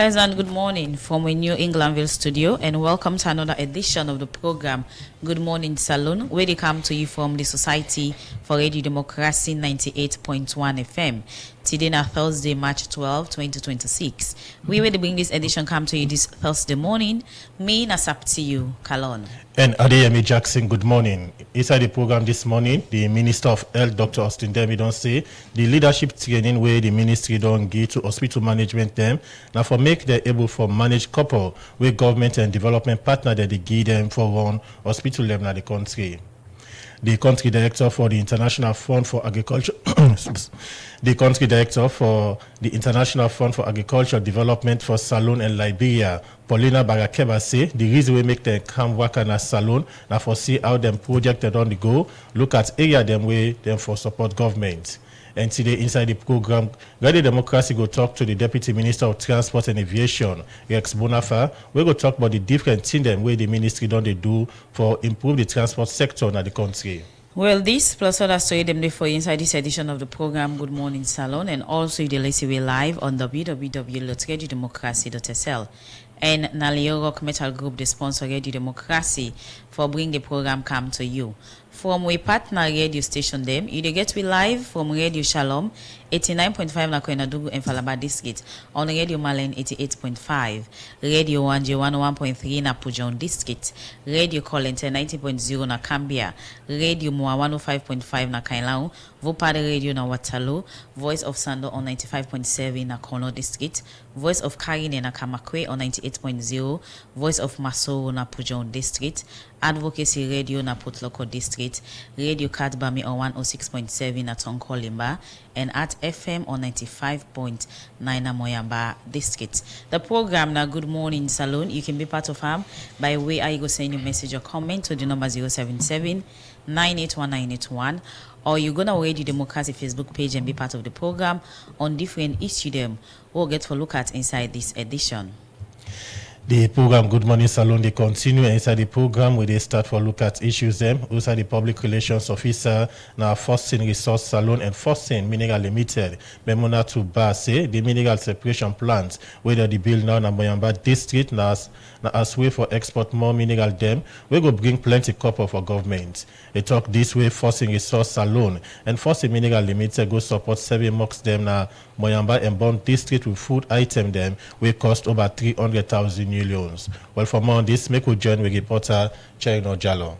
pleasant good morning from a New Englandville studio, and welcome to another edition of the program Good Morning Salon, where they come to you from the Society for Radio Democracy 98.1 FM. Today na Thursday, March 12, 2026. We will bring this edition come to you this Thursday morning. Me na sap to you, Kalon. And Adeyemi Jackson, good morning. Inside the program this morning, the Minister of Health, Dr. Austin Demi, don't say the leadership training where the ministry don't give to hospital management them. Now for make them able for manage couple with government and development partner that they give them for run hospital level in the country. The country director for the International Fund for Agriculture, the country director for the International Fund for Agriculture Development for Salon and Liberia, Paulina Barakeba, say the reason we make them come work on a salon now for see how them projected on the go, look at area them way them for support government. And today inside the program, Radio Democracy go talk to the Deputy Minister of Transport and Aviation, Rex Bonafa. We go talk about the different things them where the ministry don't they do for improve the transport sector in the country. Well, this plus other story them for inside this edition of the program Good Morning Salon, and also the listen we live on www.radiodemocracy.sl. And Nalio Rock Metal Group, the sponsor Radio Democracy, for bring the program come to you. From we partner radio station them, you get we live from Radio Shalom 89.5 na Kwenadugu and Falaba District, on Radio Malen 88.5, Radio 1J 101.3 na Pujon District, Radio Colente 90.0 na Cambia, Radio Moa 105.5 na Kailau, Vopade Radio na Waterloo, Voice of Sando on 95.7 na Kono District, Voice of Karine na Kamakwe on 98.0, Voice of Maso na Pujon District, Advocacy Radio na Potloko District, Radio Katbami on 106.7 na Tonkolimba, and at FM on 95.9 na Moyamba District. The program na Good Morning Salon, you can be part of them by way I go send your message or comment to the number 077-981-981, or you go to Radio Democracy Facebook page and be part of the program on different issues them we'll get to look at inside this edition. The program Good Morning Salon, they continue inside the program where they start for look at issues them. Also the public relations officer now Forcing Resource Salon and Forcing Mineral Limited. Memona to say the mineral separation plants whether the bill now in Moyamba district now as way for export more mineral them, we go bring plenty copper for government. They talk this way Forcing Resource Salon and Forcing Mineral Limited go support 7 mocks them now Moyamba and Bond district with food item them we cost over 300,000 millions. Well, for more on this, make we join with reporter Cherino Jallo.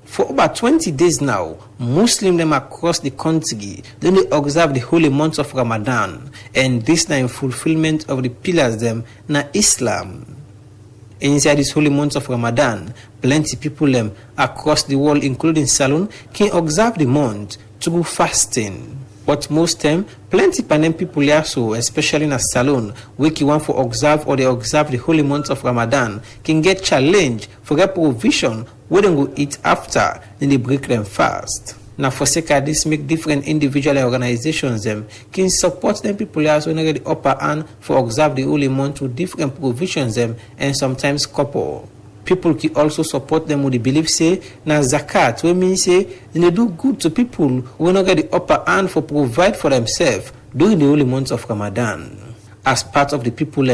For over 20 days now, Muslims them across the country then they observe the holy month of Ramadan, and this now in fulfillment of the pillars them na Islam. Inside this holy month of Ramadan, plenty people them across the world, including Salon, can observe the month through fasting. But most time, plenty Panem people here, so especially in a salon, where you want to observe or they observe the holy month of Ramadan, can get challenged for their provision where they go eat after, then they break them fast. Now for sake of this, make different individual organizations them can support them people here, so they get the upper hand for observe the holy month with different provisions them and sometimes couple. People can also support them with the belief say na zakat, we mean say they do good to people who not get the upper hand for provide for themselves during the holy months of Ramadan. As part of the people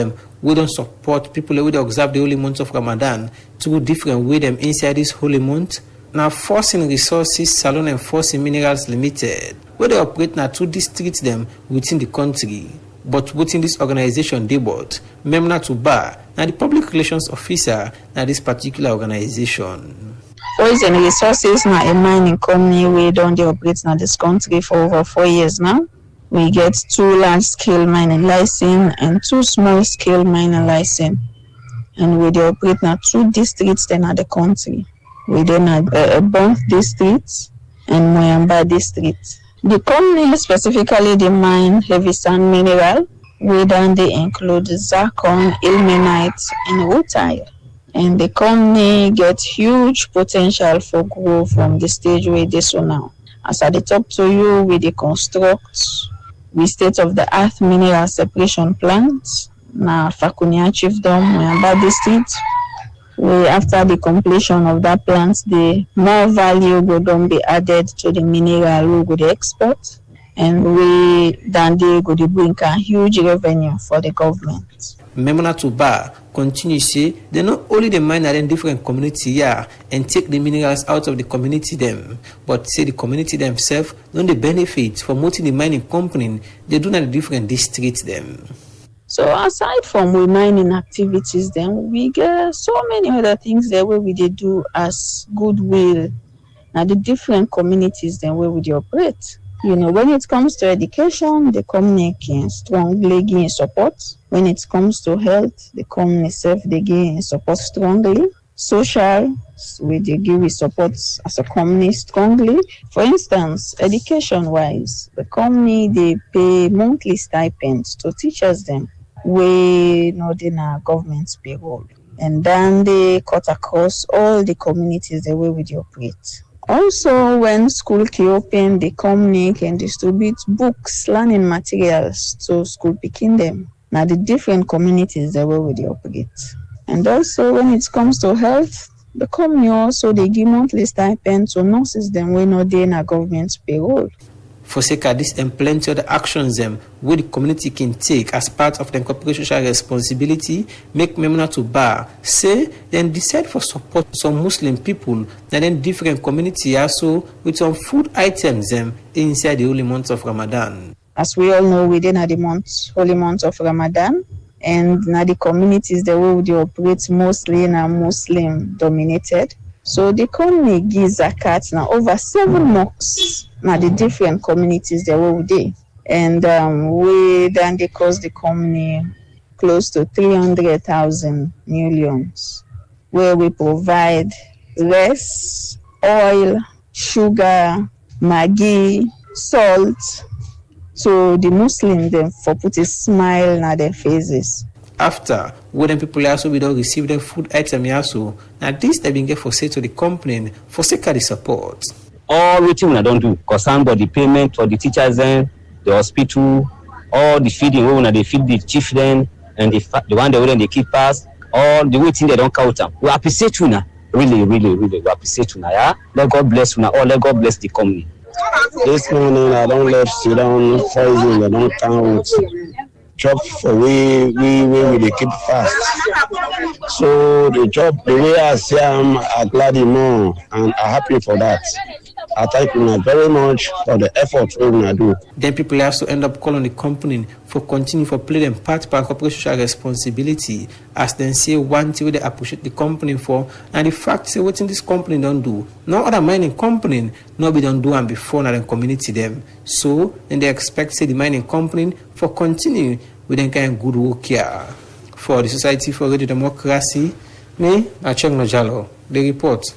we don't support people who observe the holy months of Ramadan through different way them inside this holy month. Now Forcing Resources Salon and Forcing Minerals Limited, where they operate now 2 districts them within the country. But within this organization, they bought Memna Tuba, now the public relations officer now this particular organization. Forcing Resources now a mining company we don't operate in this country for over 4 years now. We get 2 large-scale mining license and 2 small-scale mining license, and we operate now 2 districts then at the country. We then a Bond district and Moyamba district. The company specifically the mine heavy sand mineral, where then they include zircon, ilmenite, and rutile. And the company gets huge potential for growth from the stage where they so now. As I talk to you, we they construct with state-of-the-art mineral separation plants na Fakunia Chiefdom, Moyamba district. After the completion of that plant, the more value will then be added to the mineral we go to export, and we then they go to bring a huge revenue for the government. Memona Tuba continue say they not only the mine in different community here and take the minerals out of the community them, but say the community themselves don't the benefit from what the mining company they do in the different districts them. So aside from we mining activities, then we get so many other things there where we dey do as goodwill. Now the different communities then where we dey operate. You know, when it comes to education, the company can strongly give support. When it comes to health, the company self they give support strongly. Social, we they give support as a company strongly. For instance, education-wise, the company they pay monthly stipends to teachers them. We not in our government's payroll, and then they cut across all the communities the way we operate. Also, when school can open, the company can distribute books, learning materials to school picking them. Now the different communities the way we operate. And also when it comes to health, the company also they give monthly stipend to nurses them we not in our government's payroll. For sake of this and plenty other actions them where the community can take as part of the corporate social responsibility, make Memona Tuba say then decide for support some Muslim people and then different community also with some food items them inside the holy month of Ramadan. As we all know, within the holy month of Ramadan, and now the communities the way they operate mostly now Muslim dominated. So the company gives zakat now over 7 mosques. Now the different communities they were there, and we then they cost the company close to 300,000 millions, where we provide rice, oil, sugar, Maggi, salt, so the Muslims them for put a smile on their faces. After, when people also we don't receive their food item also, now this they been get for say to the company for sake of the support. All routine I don't do, cause somebody payment for the teachers then, the hospital, all the feeding when they feed the chief then, and the one they they keep us, all the waiting they don't count them. We appreciate you now, really, we appreciate you now. Yeah, let God bless you now, or let God bless the company. This morning I don't let sit down poison, I don't count. Job for we they keep fast. So the job, the way I see I'm glad more and I'm happy for that. I thank you very much for the effort we do. Then people also end up calling the company for continue for play them part by corporate social responsibility as then say one thing they appreciate the company for, and the fact say what this company don't do. No other mining company nobody don't do and before now the community them. So then they expect say the mining company for continue with them kind of good work here. For the Society for Radio Democracy, me, Acheng Nojalo, the report.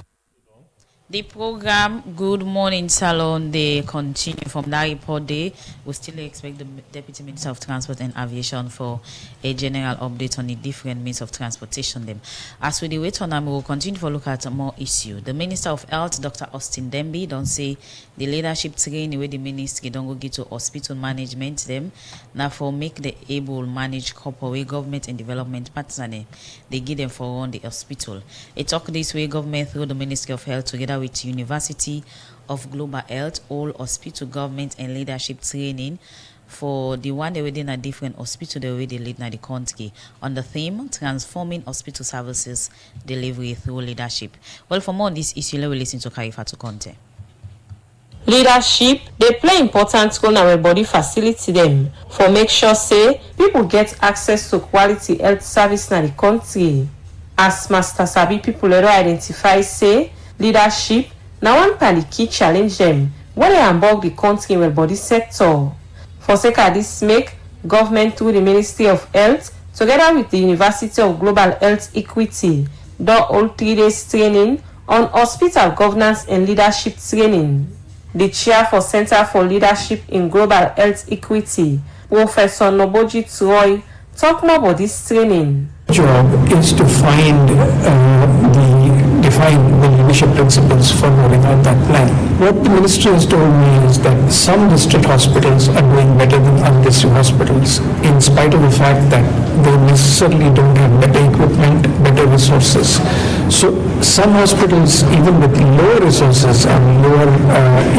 The program Good Morning Salon, they continue from that report day. We still expect the Deputy Minister of Transport and Aviation for a general update on the different means of transportation them. As we wait on them, we will continue to look at more issue. The Minister of Health, Dr. Austin Demby, don't say the leadership training where the ministry don't go get to hospital management them. Now for make the able manage corporate government and development partner, they give them for run the hospital. It talk this way government through the Ministry of Health together with University of Global Health, all hospital government and leadership training for the one they within a different hospital the way they lead in the country on the theme transforming hospital services delivery through leadership. Well, for more on this issue, let me listen to Karifatu Conte. Leadership, they play important role in our body facility them for make sure say people get access to quality health service in the country. As Master Sabi people let identify say leadership now one part the key challenge them when they embark the country well body sector. For sake of this make government through the Ministry of Health together with the University of Global Health Equity do all 3 days training on hospital governance and leadership training. The chair for Center for Leadership in Global Health Equity, Professor Noboji Troy, talk more about this training. Job is to define the leadership principles for rolling out that plan. What the ministry has told me is that some district hospitals are doing better than other district hospitals, in spite of the fact that they necessarily don't have better equipment, better resources. So some hospitals, even with lower resources and lower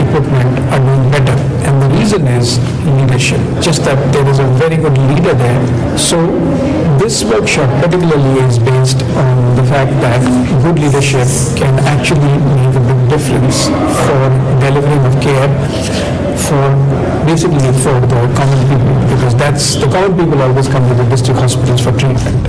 equipment, are doing better. And the reason is leadership. Just that there is a very good leader there. So This workshop particularly is based on the fact that good leadership can actually make a big difference for delivering of care for the common people, because that's the common people always come to the district hospitals for treatment.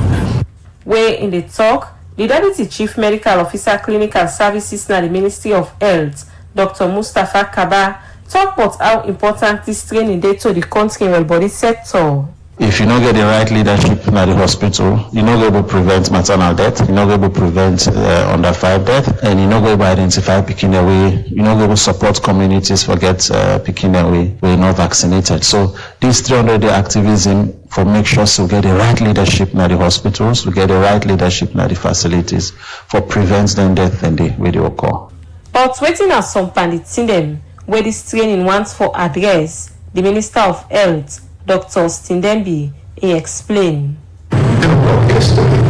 Where in the talk, the Deputy Chief Medical Officer Clinical Services na the Ministry of Health, Dr. Mustafa Kaba, talk about how important this training dey to the country well body sector. If you don't get the right leadership in the hospital, you're not able to prevent maternal death, you're not able to prevent under 5 death, and you're not able to identify picking away, you're not able to support communities forget picking away, we're not vaccinated. So this 300-day activism for make sure we get the right leadership in the hospitals, we get the right leadership in the facilities for prevent them death and the way they occur. But waiting at some pandits in them, where this training wants for address, the Minister of Health, Dr. Austin Demby, he explained. Yesterday,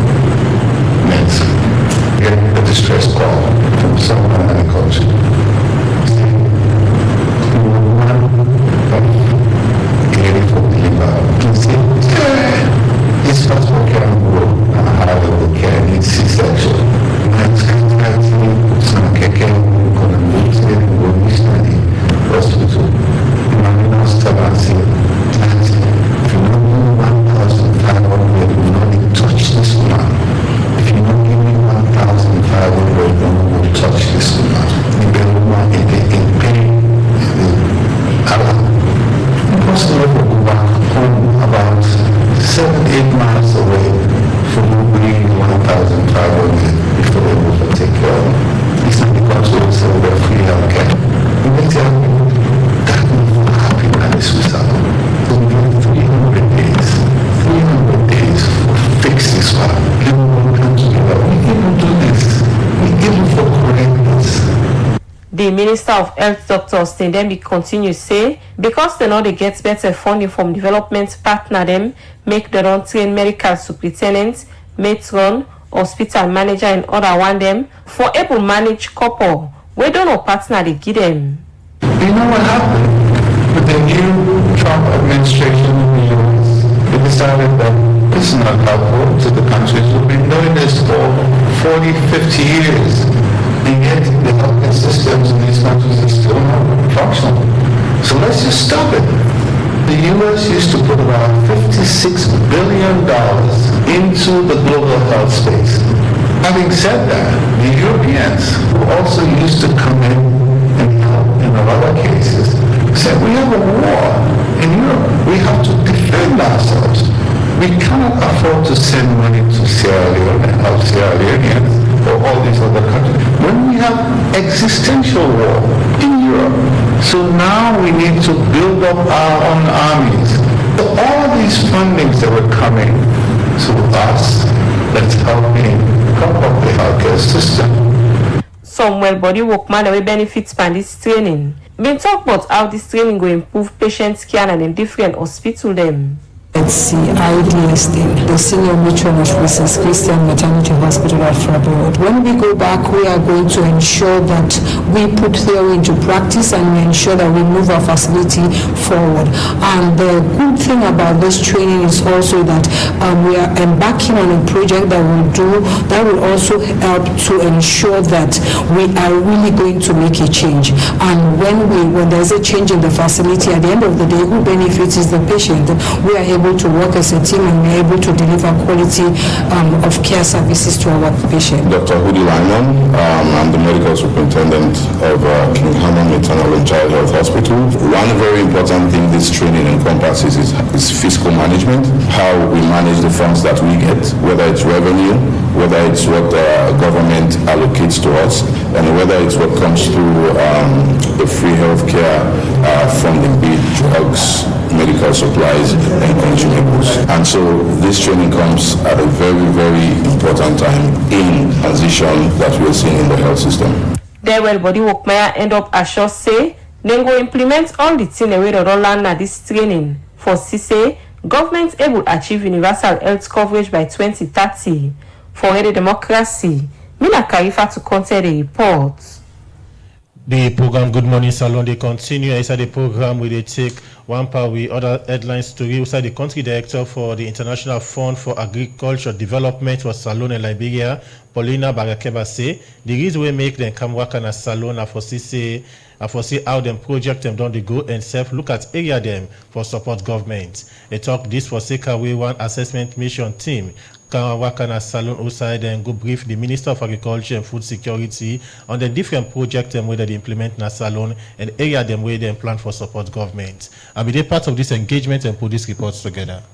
getting a distress call from someone in the country. This hospital can go high-level care, needs C-section. Hospital. The Minister of Health, Dr. Austin Demby, continues say because they know they get better funding from development partner them, make their own trained medical superintendents, matron, hospital manager and other one them for able manage couple. We don't know partner they give them. You know what happened with the new Trump administration in the US? They decided that this is not helpful to the countries. We've been doing this for 40, 50 years. And yet the healthcare systems in these countries are still not functional. So let's just stop it. The U.S. used to put about $56 billion into the global health space. Having said that, the Europeans, who also used to come in and help in a lot of cases, said we have a war in Europe. We have to defend ourselves. We cannot afford to send money to Sierra Leone and help Sierra Leoneans or all these other countries when we have existential war in Europe. So now we need to build up our own armies. So all these fundings that were coming to us, let's help me prop up the healthcare system. Some well-body workman will benefit from this training. Been talk about how this training will improve patients' care and in different hospitals them. Let's see, IDSD, the senior matron of Mrs. Christian Maternity Hospital at Frabot. When we go back, we are going to ensure that we put theory into practice and we ensure that we move our facility forward. And the good thing about this training is also that we are embarking on a project that will also help to ensure that we are really going to make a change. And when there's a change in the facility, at the end of the day, who benefits is the patient. We are able to work as a team and we're able to deliver quality of care services to our patients. Dr. Hudi Lyman, I'm the medical superintendent of King Hamon Maternal and Child Health Hospital. One very important thing this training encompasses is fiscal management, how we manage the funds that we get, whether it's revenue, whether it's what the government allocates to us, and whether it's what comes through the free healthcare funding, be it drugs, medical supplies, and consumables. And so this training comes at a very, very important time in transition that we are seeing in the health system. Their well-body workman end up assure say they go implement all the things away the land at this training for CC government able to achieve universal health coverage by 2030. For the democracy, Mina Karifa to counter the report. The program Good Morning Salon, they continue. Inside the program, we they take one part with other headline story. Inside the country director for the International Fund for Agriculture Development for Salon in Liberia, Paulina Barakeba, say the reason we make them come work on a salon and foresee how them project them down the go and self look at area them for support government. They talk this for Sekawe one assessment mission team. Wakana Salon outside and go brief the Minister of Agriculture and Food Security on the different projects and whether they implement na Salon and area them where they plan for support government. I'll be part of this engagement and put these reports together.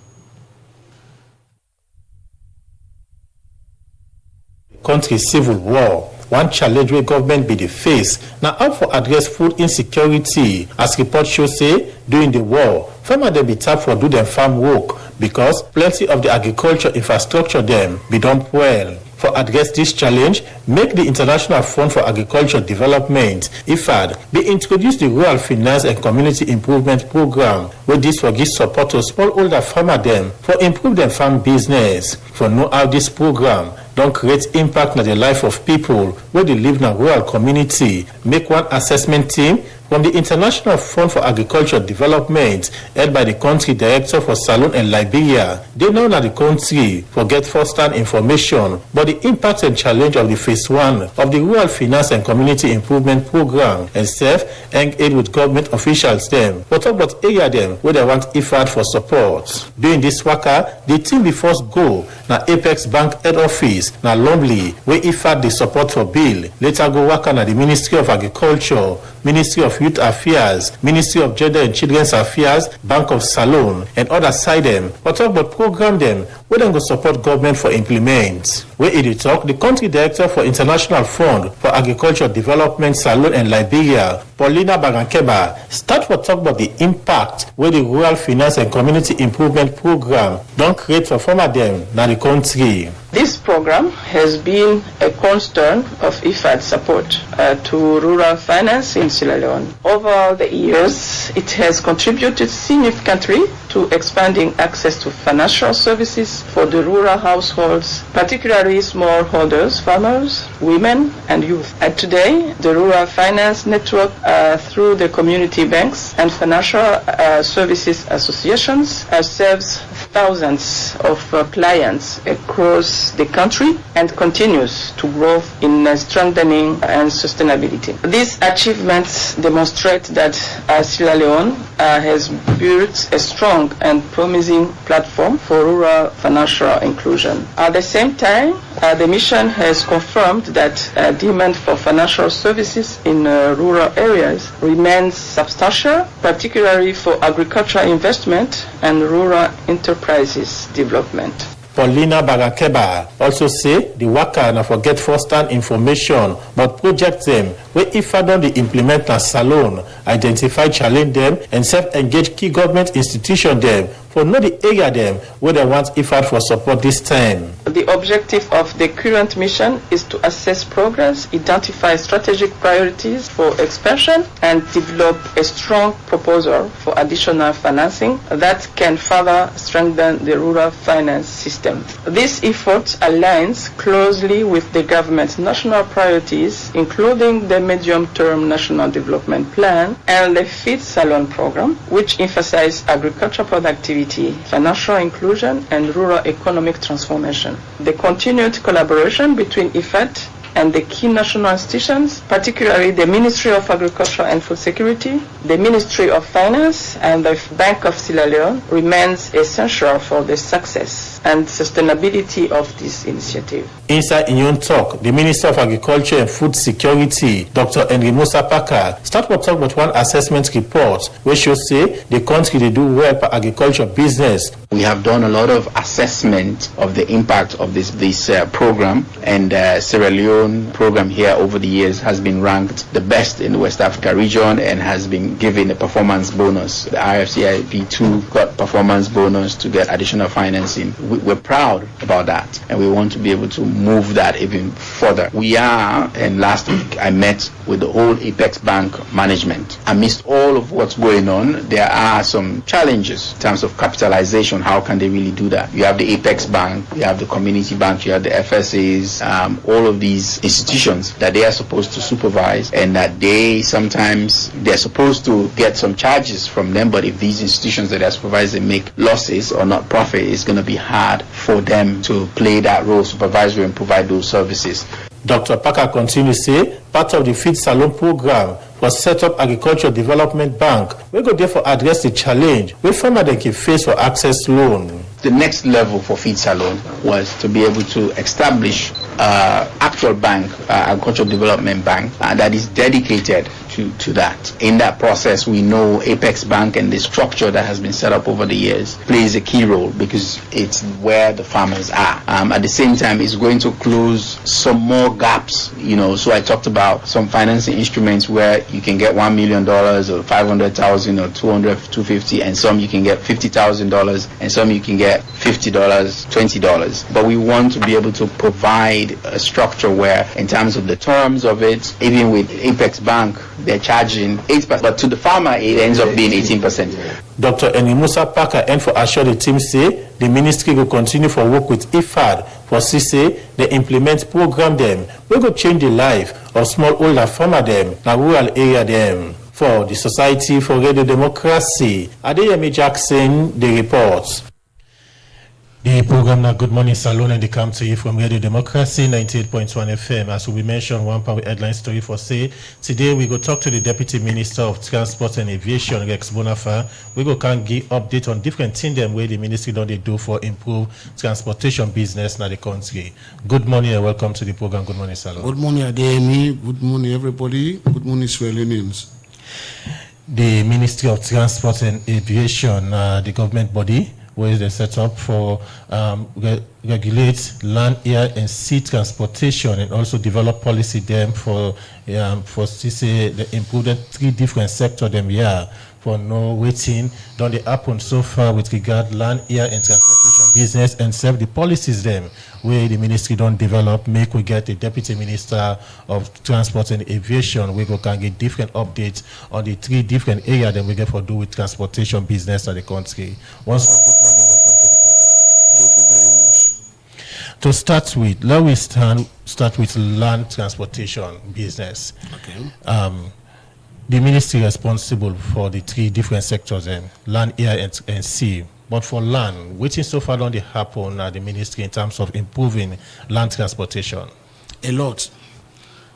Country civil war. One challenge where government be the face. Now how for address food insecurity, as report show say, during the war, farmers they be tapped for do their farm work because plenty of the agriculture infrastructure them be done well. For address this challenge, make the International Fund for Agriculture Development, IFAD, be introduce the Rural Finance and Community Improvement Program, where this will give support to smallholder farmer them for improve their farm business. For know how this program don't create impact on the life of people where they live in a rural community. Make one assessment team from the International Fund for Agriculture Development, held by the country director for Salon and Liberia. They know that the country forget first-hand information, but the impact and challenge of the phase 1 of the Rural Finance and Community Improvement Program and self-engage with government officials them. But talk about area them where they want IFAD for support. During this waka, the team be first go na Apex Bank head office na Lumley, where IFAD the support for bill. Later go waka na the Ministry of Agriculture, Ministry of Youth Affairs, Ministry of Gender and Children's Affairs, Bank of Salon, and other side them. But talk about program them where them go support government for implement. Where it talk, the country director for International Fund for Agriculture Development, Salon and Liberia, Paulina Barankeba, start for talk about the impact where the Rural Finance and Community Improvement Program don't create for farmer them na the country. This program has been a cornerstone of IFAD support to rural finance in Sierra Leone. Over the years, it has contributed significantly to expanding access to financial services for the rural households, particularly smallholders, farmers, women, and youth. And today, the Rural Finance Network, through the community banks and financial services associations, serves thousands of clients across the country and continues to grow in strengthening and sustainability. These achievements demonstrate that Sierra Leone has built a strong and promising platform for rural financial inclusion. At the same time, the mission has confirmed that demand for financial services in rural areas remains substantial, particularly for agricultural investment and rural enterprises development. Paulina Barakeba also say the worker na forget first-hand information but project them where if I don't implement a salon, identify challenge them and self-engage key government institution them for know the area them where they want IFAD for support this time. The objective of the current mission is to assess progress, identify strategic priorities for expansion, and develop a strong proposal for additional financing that can further strengthen the rural finance system. This effort aligns closely with the government's national priorities, including the medium-term National Development Plan and the Feed Salon program, which emphasize agricultural productivity, financial inclusion, and rural economic transformation. The continued collaboration between IFAD and the key national institutions, particularly the Ministry of Agriculture and Food Security, the Ministry of Finance, and the Bank of Sierra Leone, remains essential for the success and sustainability of this initiative. Inside Union Talk, the Minister of Agriculture and Food Security, Dr. Henry Musa Parker, start to talk about one assessment report which shows say the country they do well for agriculture business. We have done a lot of assessment of the impact of this program, and Sierra Leone program here over the years has been ranked the best in the West Africa region and has been given a performance bonus. The RFCIP2 got performance bonus to get additional financing. We're proud about that, and we want to be able to move that even further. We are, and last week I met with the whole Apex Bank management. Amidst all of what's going on, there are some challenges in terms of capitalization on how can they really do that. You have the Apex Bank, you have the Community Bank, you have the FSAs, all of these institutions that they are supposed to supervise, and that they're supposed to get some charges from them, but if these institutions that they are supervising make losses or not profit, it's going to be hard for them to play that role, supervisory, and provide those services. Dr. Parker continues to say, part of the Feed Salon program was set up Agricultural Development Bank. We go therefore address the challenge where farmers they can face for access loan. The next level for Feed Salon was to be able to establish actual bank, Agricultural Development Bank, that is dedicated to that. In that process, we know Apex Bank and the structure that has been set up over the years plays a key role because it's where the farmers are. At the same time, it's going to close some more gaps, so I talked about some financing instruments where you can get $1 million or 500,000 or 250, and some you can get $50,000, and some you can get $50, $20. But we want to be able to provide a structure where, in terms of the terms of it, even with Apex Bank, they're charging 8%, but to the farmer it ends up being 18%. Dr. Enimusa Parker and for assure the team say the ministry will continue for work with IFAD for say they implement program them. We go change the life of smallholder farmer them, na rural area them. For the Society for Radio Democracy, Adeyemi Jackson, the reports. The program now Good Morning Salon and they come to you from Radio Democracy 98.1 FM. As we mentioned, one power headline story for say today we go talk to the Deputy Minister of Transport and Aviation, Rex Bonafa. We go can give update on different things them where the ministry don't they do for improve transportation business in the country. Good morning and welcome to the program Good Morning Salon. Good morning Adeyemi. Good morning everybody. Good morning Sierra Leoneans. The Ministry of Transport and Aviation, the government body, where they set up for regulate land, air, and sea transportation, and also develop policy them for the improved 3 different sectors them here for no waiting. Don't they happen so far with regard land, air, and transportation business and serve the policies them where the ministry don't develop. Make we get a Deputy Minister of Transport and Aviation. We can get different updates on the 3 different areas that we get for do with transportation business of the country. Once more, good morning, welcome to the program. Thank you very much. To start with, let me start with land transportation business. Okay. The ministry responsible for the 3 different sectors, land, air, and sea. But for land, which is so far don't they happen at the ministry in terms of improving land transportation? A lot.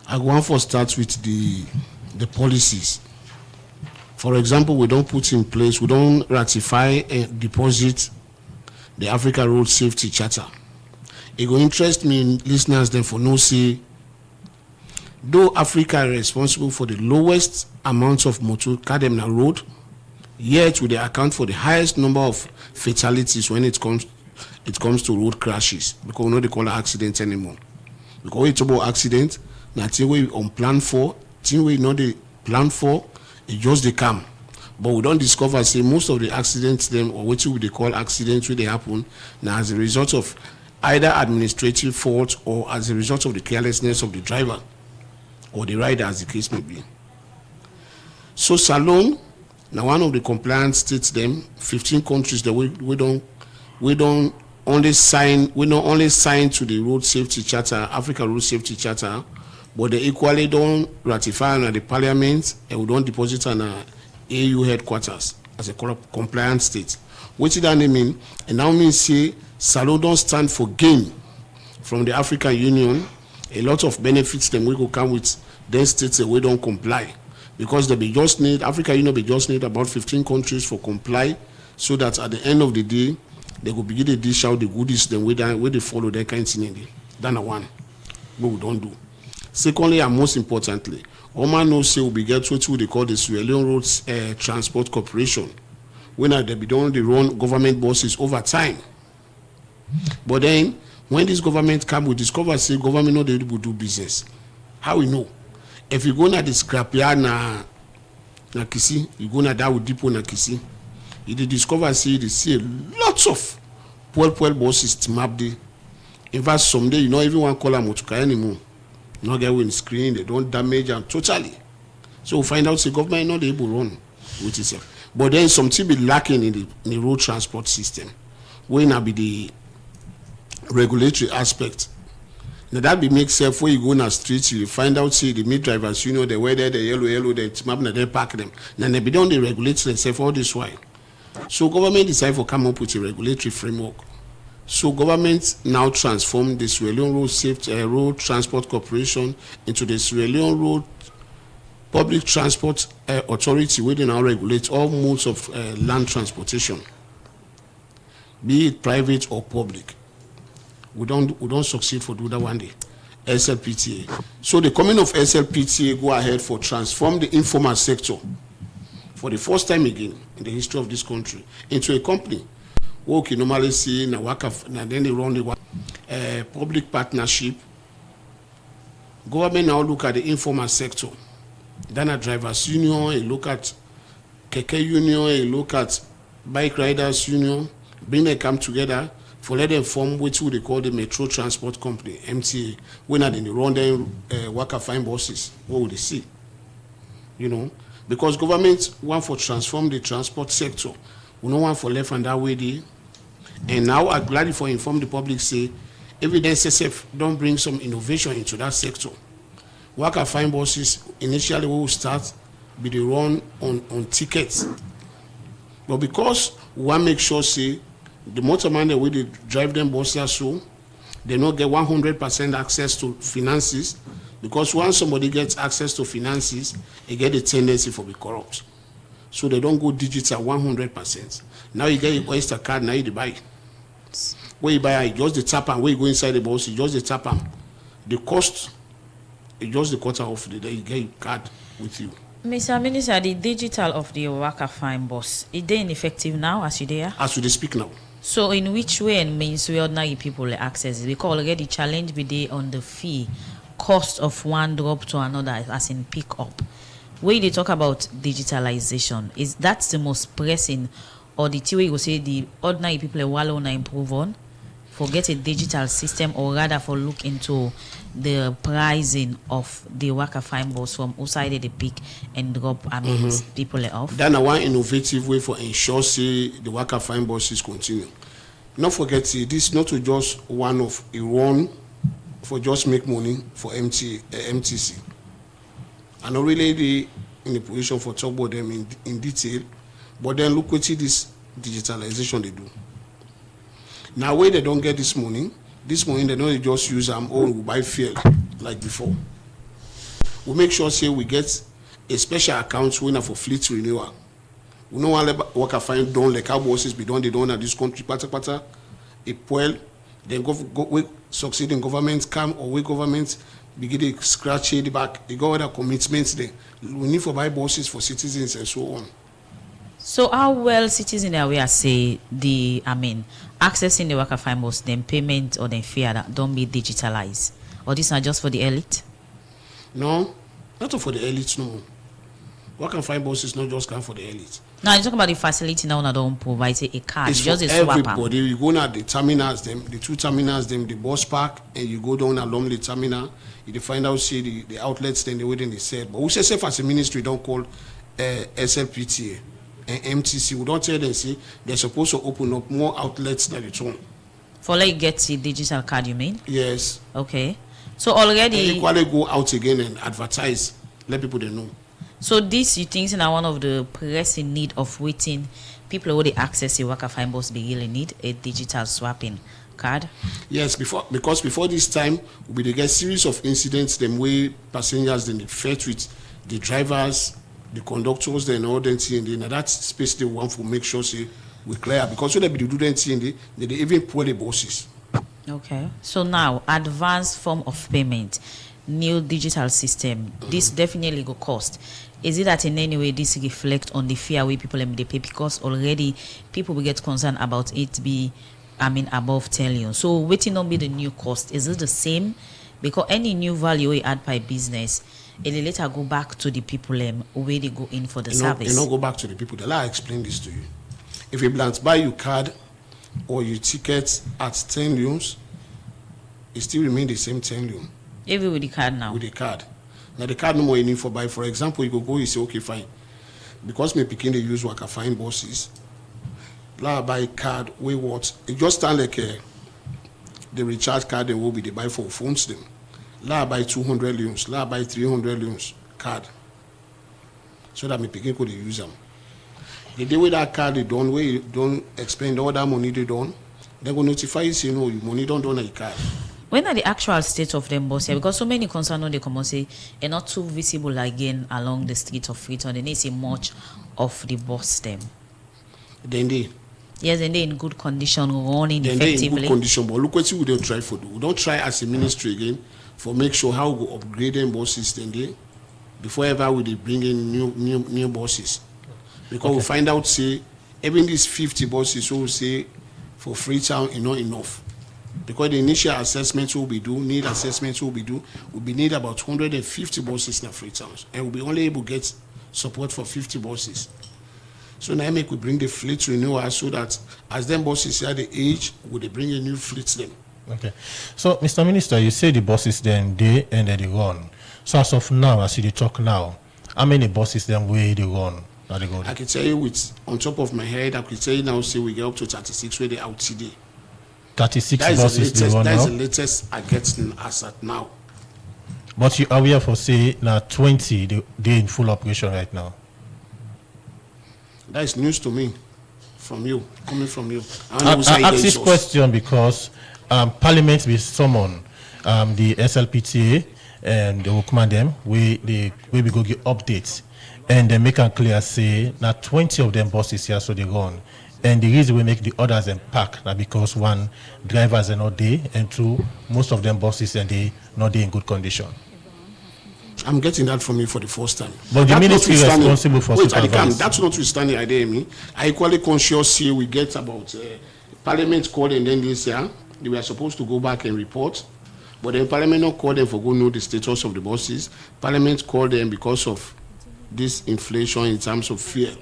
I want to start with the policies. For example, we don't put in place, we don't ratify and deposit the Africa Road Safety Charter. It will interest me, listeners, then for no say, though Africa is responsible for the lowest amount of motor car on the road, yet we account for the highest number of fatalities when it comes to road crashes, because we know they call it accidents anymore. Because it's about accident, now thing we unplanned for, thing we know they plan for, it just they come. But we don't discover say most of the accidents them or what they call accidents when they happen now as a result of either administrative fault or as a result of the carelessness of the driver or the rider, as the case may be. So Salon, now one of the compliance states them 15 countries that we don't only sign to the Road Safety Charter, Africa Road Safety Charter, but they equally don't ratify on the Parliament and we don't deposit on a AU headquarters as a compliance state. What did that mean? And now means say Salon don't stand for gain from the African Union. A lot of benefits then we go come with then states that we don't comply. Because they just need, Africa Union, they just need about 15 countries for comply, so that at the end of the day, they will begin to dish out the goodies then where they follow that kind of thing. That's one, what we don't do. Secondly, and most importantly, Oman knows say we get what they call the Sierra Leone Roads Transport Corporation. When they be done, they run government buses over time. But then, when this government come, we discover say government not able to do business. How we know? If you go na the scrapyard na Kisi, you go na that with depot na Kisi, you discover say they see lots of poor buses to map there. In fact, someday you know everyone call them motoka anymore. Not get wind screen, they don't damage them totally. So we find out the government not able to run with itself. But then something be lacking in the road transport system. wey na be the regulatory aspect. Now that be make sense where you go na street, you find out say the meat drivers, the weather, the yellow, the map na they park them. Now they be done the regulate themselves all this while. So government decide to come up with a regulatory framework. So government now transform the Sierra Leone Road Transport Corporation into the Sierra Leone Road Public Transport Authority, where they now regulate all modes of land transportation, be it private or public. We don't succeed for do that one day. SLPTA. So the coming of SLPTA go ahead for transform the informal sector for the first time again in the history of this country into a company. What you normally see na work and then they run the public partnership. Government now look at the informal sector. Then a drivers union, a look at keke union, a look at bike riders union, bring them come together. For let them form what they call the Metro Transport Company, MTA. When are they run them worker fine buses? What would they see? Because government want for transform the transport sector. We don't want for left and that way there. And now I'm glad for inform the public say evidence SF don't bring some innovation into that sector. Worker fine buses initially will start be the run on tickets. But because we want make sure say the motorman the way they drive them buses so they not get 100% access to finances, because once somebody gets access to finances, they get a tendency for be corrupt. So they don't go digital 100%. Now you get your Oyster card, now you buy. Where you buy, just the tap and where you go inside the bus, you just the tap and the cost, it's just the quarter of the day you get your card with you. Mr. Minister, the digital of the worker fine bus, is they ineffective now as you there? As we speak now. So in which way and means we ordinary people access it? Because already challenge be there on the fee, cost of one drop to another as in pick up. When they talk about digitalization, is that the most pressing, or the two way you say the ordinary people wallow na improve on? Forget a digital system, or rather for look into the pricing of the worker fine bus from outside the pick and drop people off. That's one innovative way for ensure say the worker fine buses continue. Not forget this not to just one of a run for just make money for MTC. And already in the position for talk about them in detail, but then look what this digitalization they do. Now where they don't get this money they don't just use we buy fuel like before. We make sure say we get a special account winner for fleet renewal. We know what worker fine done like how buses be done, they don't at this country pata a poil, then we succeed in government come or we government begin to scratch the back. They got other commitments there. We need for buy buses for citizens and so on. So how well citizens are aware say accessing the worker fine bus, then payment or then fare that don't be digitalized? Or this are just for the elite? No, not for the elite, no. Worker fine bus is not just come for the elite. Now you talk about the facility now don't provide a card. It's just for everybody. You go now the terminals, the two terminals, the bus park, and you go down along the terminal, you find out see the outlets, then the way they said. But we say as a ministry don't call SLPTA. And MTC, we don't tell them, see, they're supposed to open up more outlets than its own. For like get the digital card, you mean? Yes. Okay. So already... And equally go out again and advertise, let people they know. So this, you think, is now one of the pressing need of waiting people who they access the worker fine bus, they really need a digital swapping card? Yes, because before this time, we get series of incidents, them way passengers, then they fight with the drivers, the conductors, then all that thing, and that space they want to make sure say we clear, because so they do that thing, they even pull the buses. Okay. So now advanced form of payment, new digital system. This definitely go cost. Is it that in any way this reflect on the fear way people they pay, because already people will get concerned about it be above telling? So waiting on be the new cost. Is it the same? Because any new value we add by business, it will later go back to the people where they go in for the service. You don't go back to the people. I'll explain this to you. If you buy your card or your ticket at 10 loans, it still remain the same 10 loan. Even with the card now? With the card. Now the card no more you need for buy. For example, you go, you say, okay, fine. Because my picking they use worker fine buses, La buy card, we what? It just stand like the recharge card they will be they buy for phones them. La buy 200 loans, la buy 300 loans card. So that me picking could use them. The day with that card they done, where you don't expend all that money they done, they will notify you say no, your money don't done a card. When are the actual state of them boss here? Because so many concerns they come and say are not too visible again along the street of Freetown. They need see much of the boss them. Then they. Yes, and they in good condition, running then effectively. They in good condition, but look what we don't try for do. We don't try as a ministry again for make sure how we upgrade them bosses then they before ever we bring in new bosses. Because we find out say even these 50 bosses will say for Freetown is not enough. Because the initial assessments will be do, need assessments will be need about 150 bosses in Freetown. And we'll be only able to get support for 50 bosses. So now we bring the fleet renewal so that as them bosses are the age, we they bring a new fleet then. Okay. So, Mr. Minister, you say the buses then they and then they run. So as of now, as you talk now, how many buses then where they run? I can tell you with on top of my head, I can tell you now say we get up to 36 where they out today. 36 buses they run now? That's the latest I get as at now. But you are aware for say now 20 they in full operation right now. That is news to me, from you, coming from you. I ask this question because Parliament will summon the SLPTA and they will command them where we go get updates and they make it clear say now 20 of them buses here so they run. And the reason we make the others and pack now because one, drivers are not there, and two, most of them buses and they not there in good condition. I'm getting that from you for the first time. But the ministry is responsible for supervising. That's notwithstanding idea me. I equally conscious here we get about Parliament called and then this year they were supposed to go back and report, but then Parliament not called them for go know the status of the buses. Parliament called them because of this inflation in terms of fuel.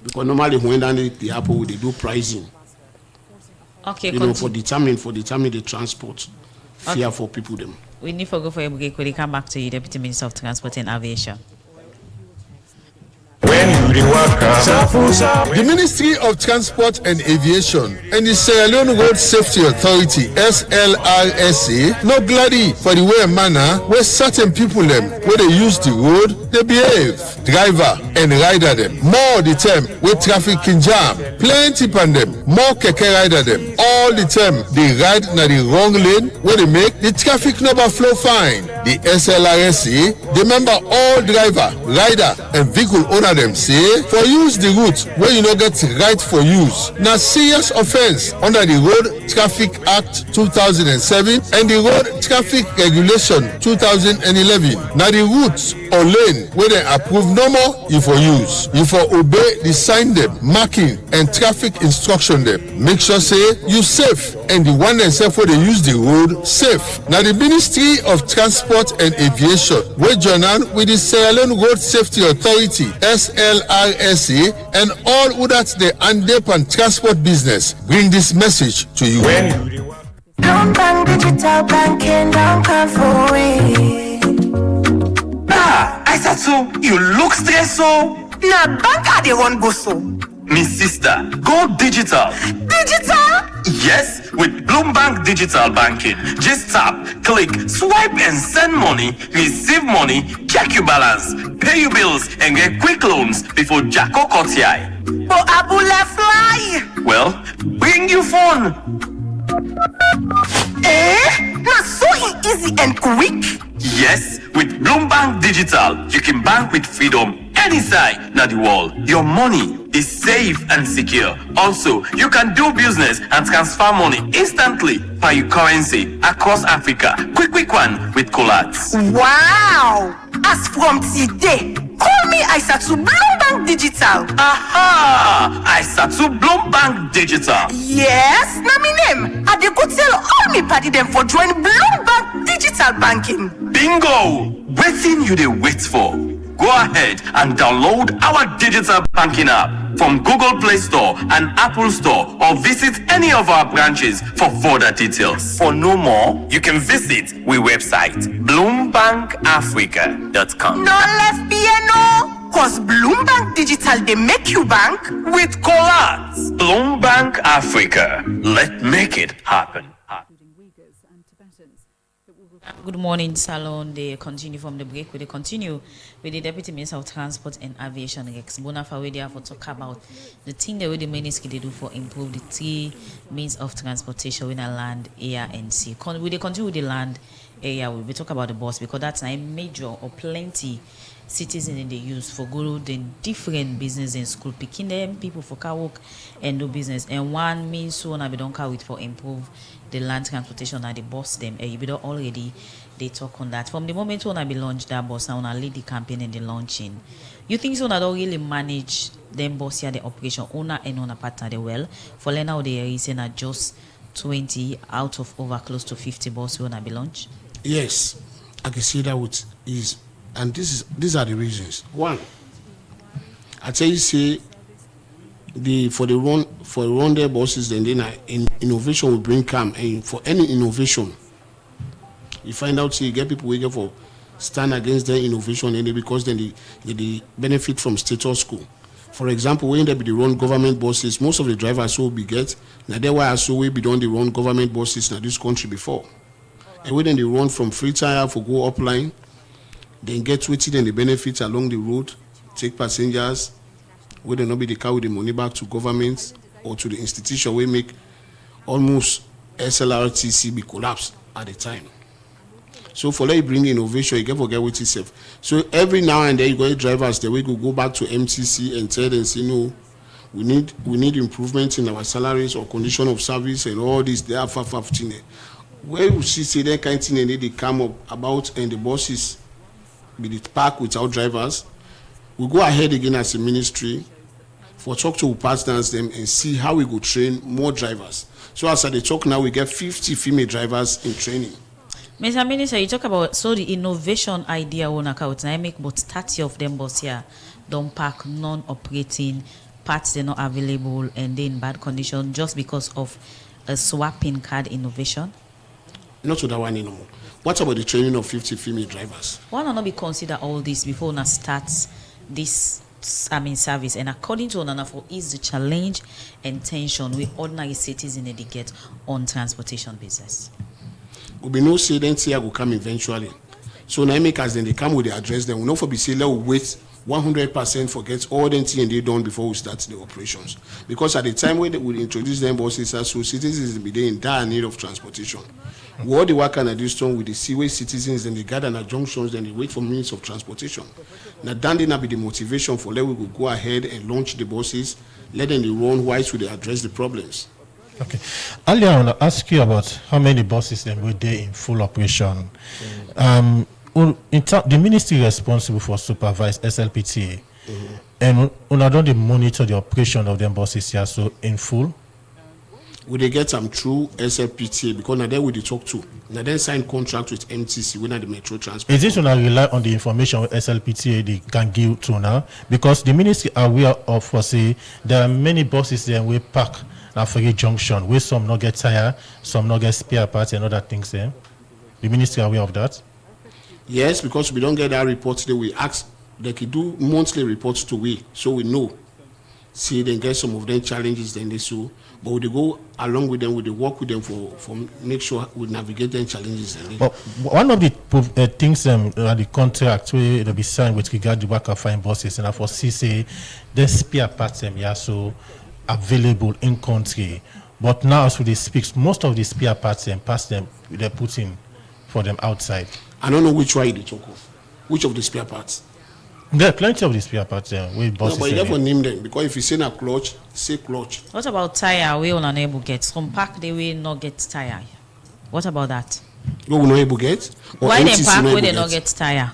Because normally when the Apple they do pricing. Okay, you know, for determine the transport fare for people them. We need to go for a break. Will come back to you, Deputy Minister of Transport and Aviation. The Ministry of Transport and Aviation and the Sierra Leone Road Safety Authority (SLRSA) no glady for the way and manner where certain people them where they use the road they behave. Driver and rider them more the time with traffic in jam. Plenty pan them more keke rider them all the time they ride na the wrong lane where they make the traffic number flow fine. The SLRSA they member all driver, rider and vehicle owner them say for use the route where you no get right for use na serious offense under the Road Traffic Act 2007 and the Road Traffic Regulation 2011. Na the routes or lane where they approve no more you for use. You for obey the sign them, marking and traffic instruction them. Make sure say you safe and the one themselves where they use the road safe. Now the Ministry of Transport and Aviation will join on with the Sierra Leone Road Safety Authority SLRSA and all who that they undertake on transport business bring this message to you. Don't bank digital banking, don't come for it. I said so. You look stressed so. Nah, bank are the one go so. Me sister, go digital. Digital? Yes, with Bloombank Digital Banking. Just tap, click, swipe and send money, receive money, check your balance, pay your bills and get quick loans before Jacko Kotiai. But Abula fly. Well, bring your phone. Not so easy and quick. Yes, with Bloombank Digital, you can bank with freedom anytime na the world. Your money is safe and secure. Also, you can do business and transfer money instantly by your currency across Africa. Quick one with Colats. Wow! As from today, call me Aisatu Bloombank Digital. Aha! Aisatu Bloombank Digital. Yes, na me name. I dey go tell all me party them for join Bloombank Digital Banking. Bingo! Waiting you dey wait for. Go ahead and download our digital banking app from Google Play Store and Apple Store or visit any of our branches for further details. For no more, you can visit we website bloombankafrica.com. No left piano. Cause Bloombank Digital, they make you bank With Colas, Bloombank Africa. Let's make it happen. Good morning, Salon. They continue from the break. They continue with the Deputy Minister of Transport and Aviation, Rex Bonafa, where they have to talk about the thing that the ministry they do for improve the three means of transportation in a land, air, and sea. We they continue with the land area. We talk about the bus because that's a major or plenty citizens in the use for good and different business in school, picking them people for car work and do business. And one means so on I be don't car with for improve the land transportation and the bus them. And you be already they talk on that. From the moment when I be launched that bus now on a lead the campaign and the launching. You think so that don't really manage them bus here the operation owner and owner partner they well. For now they are saying that just 20 out of over close to 50 bus when I be launched. Yes, I can see that with ease. And these are the reasons. One, I tell you, say for run their bosses, then innovation will bring calm. And for any innovation, you find out you get people waiting for stand against their innovation, and because then they benefit from status quo. For example, when they be the run government buses, most of the drivers will be get. Now that's why I saw we be done the run government buses in this country before. And when they run from free tire for go upline. Then get with it and the benefits along the road, take passengers, whether not be the car with the money back to government or to the institution, we make almost SLRTC be collapsed at the time. So for like bring innovation, you can forget with itself. So every now and then you got drivers that we could go back to MTC and tell them say no, we need improvements in our salaries or condition of service and all this. They are far where we see say that kind of thing and they come up about and the bosses be the park without drivers. We go ahead again as a ministry for talk to partners them and see how we go train more drivers. So as I talk now, we get 50 female drivers in training. Mr. Minister, you talk about so the innovation idea on account I make but 30 of them bus here don't park non-operating parts they're not available and they're in bad condition just because of a swapping card innovation. Not to that one anymore. What about the training of 50 female drivers? Why not be consider all this before one starts this service? And according to Onana, for is the challenge and tension with ordinary citizens they get on transportation business. We be no say then here will come eventually. So now makers then they come with the address. Then we know for be say let wait 100% forget all the things they done before we start the operations. Because at the time when we introduce them buses, so citizens be there in dire need of transportation. What the work can do strong with the seaway citizens and they gather at junctions, then they wait for means of transportation. Now that will be the motivation for let we will go ahead and launch the buses, let them run whilst we address the problems. Okay. Earlier, I want to ask you about how many buses then were there in full operation. The ministry responsible for supervise SLPTA, and don't monitor the operation of them buses here so in full. Will they get some true SLPTA because now they will talk to. Now then sign contract with MTC when the Metro Transport. Is this when I rely on the information with SLPTA they can give to now? Because the ministry are aware of for say there are many buses there we park at Ferry Junction where some not get tire, some not get spare parts and other things there. The ministry are aware of that? Yes, because we don't get that report today. We ask they can do monthly reports to we so we know. See they get some of them challenges then they so. But we go along with them, we work with them for make sure we navigate them challenges. But one of the things the contract where they be signed with regard to work of fine buses and for say the spare parts are so available in country. But now as we speak, most of the spare parts and parts them they're putting for them outside. I don't know which way they talk of. Which of the spare parts? There are plenty of these spare parts there. No, but you never name them because if you say a clutch, say clutch. What about tire? We unable get some park they will not get tire. What about that? We will not able get. Or why MTC they park where they get? not get tire?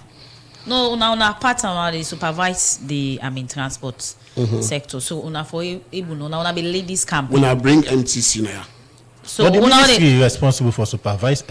No, now partner they supervise the transport sector. So una for able now be ladies camp. When I bring MTC now. So the ministry is responsible for supervise.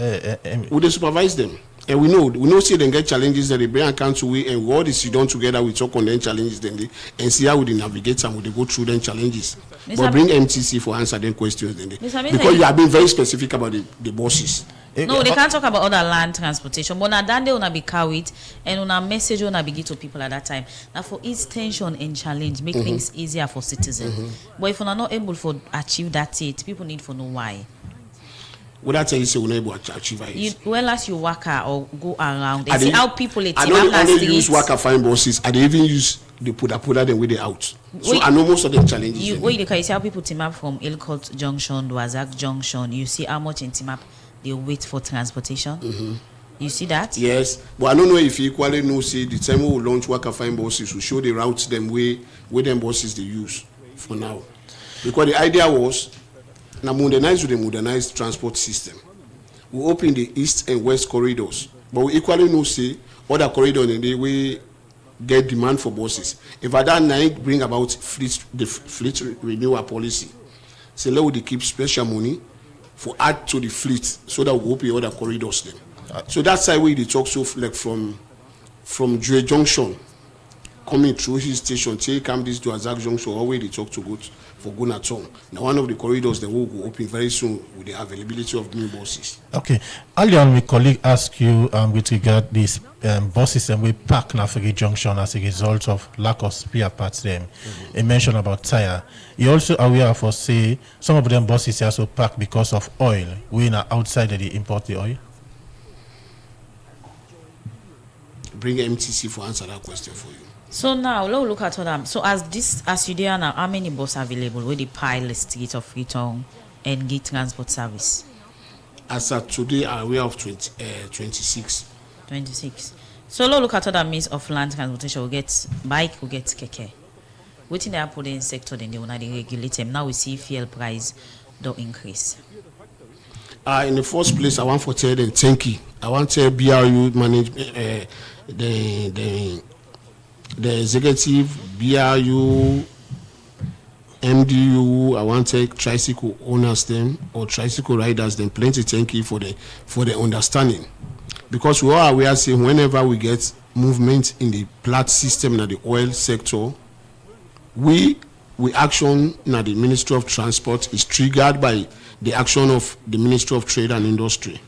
Will they supervise them? And we know see them get challenges that they bring account to we and what is done together we talk on them challenges then they and see how we navigate and we go through them challenges. But bring MTC for answer them questions then they, because you have been very specific about the bosses. No, they can't talk about other land transportation. But now that day una be carried and una message una be give to people at that time. Now for ease tension and challenge, make things easier for citizens. But if una not able to achieve that people need to know why. What that tell you say we're not able to achieve it? Well, as you work or go around and see how people I don't only use worker find buses. I even use the put them with the out. So I know most of the challenges. You see how people team up from Ilcott Junction to Azak Junction. You see how much in team up they wait for transportation. You see that? Yes, but I don't know if you equally know. See, the time we will launch worker find buses, we show the routes them where them buses they use for now, because the idea was. Now modernize with the modernized transport system. We open the east and west corridors, but we equally know say other corridors in the way get demand for buses. If at that night bring about the fleet renewal policy, so let we keep special money for add to the fleet so that we open other corridors then. So that's why we talk so like from Dre Junction coming through his station, take come this to Azak Junction, always they talk to go for Gunatong. Now one of the corridors that will go open very soon with the availability of new buses. Okay. Earlier on, my colleague asked you with regard these buses and we park na Ferry Junction as a result of lack of spare parts them. He mentioned about tire. He also aware of us say some of them buses also park because of oil. We are outside of the import the oil. Bring MTC for answer that question for you. So now let's look at them. So as you do now, how many buses available with the pilot street of return and get transport service? As of today, we have 26. 26. So let's look at other means of land transportation. We get bike, we get keke. Within the put in sector, then they will not regulate them. Now we see fuel price don't increase. In the first place, I want to tell them thank you. I want to tell BRU management, the executive, BRU, MDU, I want to take tricycle owners them or tricycle riders them plenty thank you for the understanding. Because we are aware saying whenever we get movement in the plat system in the oil sector, we action in the Ministry of Transport is triggered by the action of the Ministry of Trade and Industry.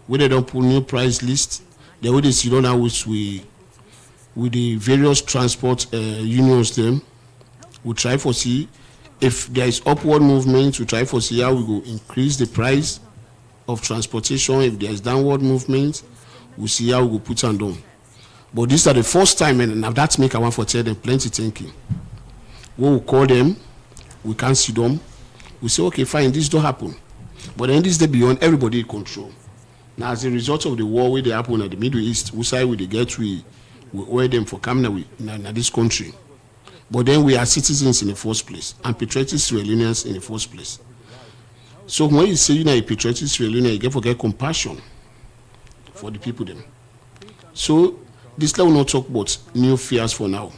Where they don't put new price list, the way they sit down now with the various transport unions them, we try for see if there is upward movement, we try for see how we go increase the price of transportation. If there is downward movement, we see how we go put on down. But this is the first time, and now that's make I want to tell them plenty thinking. We will call them, we can't see them, we say okay fine, this don't happen. But then this is beyond everybody control. Now as a result of the war where they happen at the Middle East, we say we get we owe them for coming in this country. But then we are citizens in the first place and patriotic Sierra Leoneans in the first place. So when you say a patriotic Sierra Leone, you get forget compassion for the people them. So this let we not talk about new fears for now.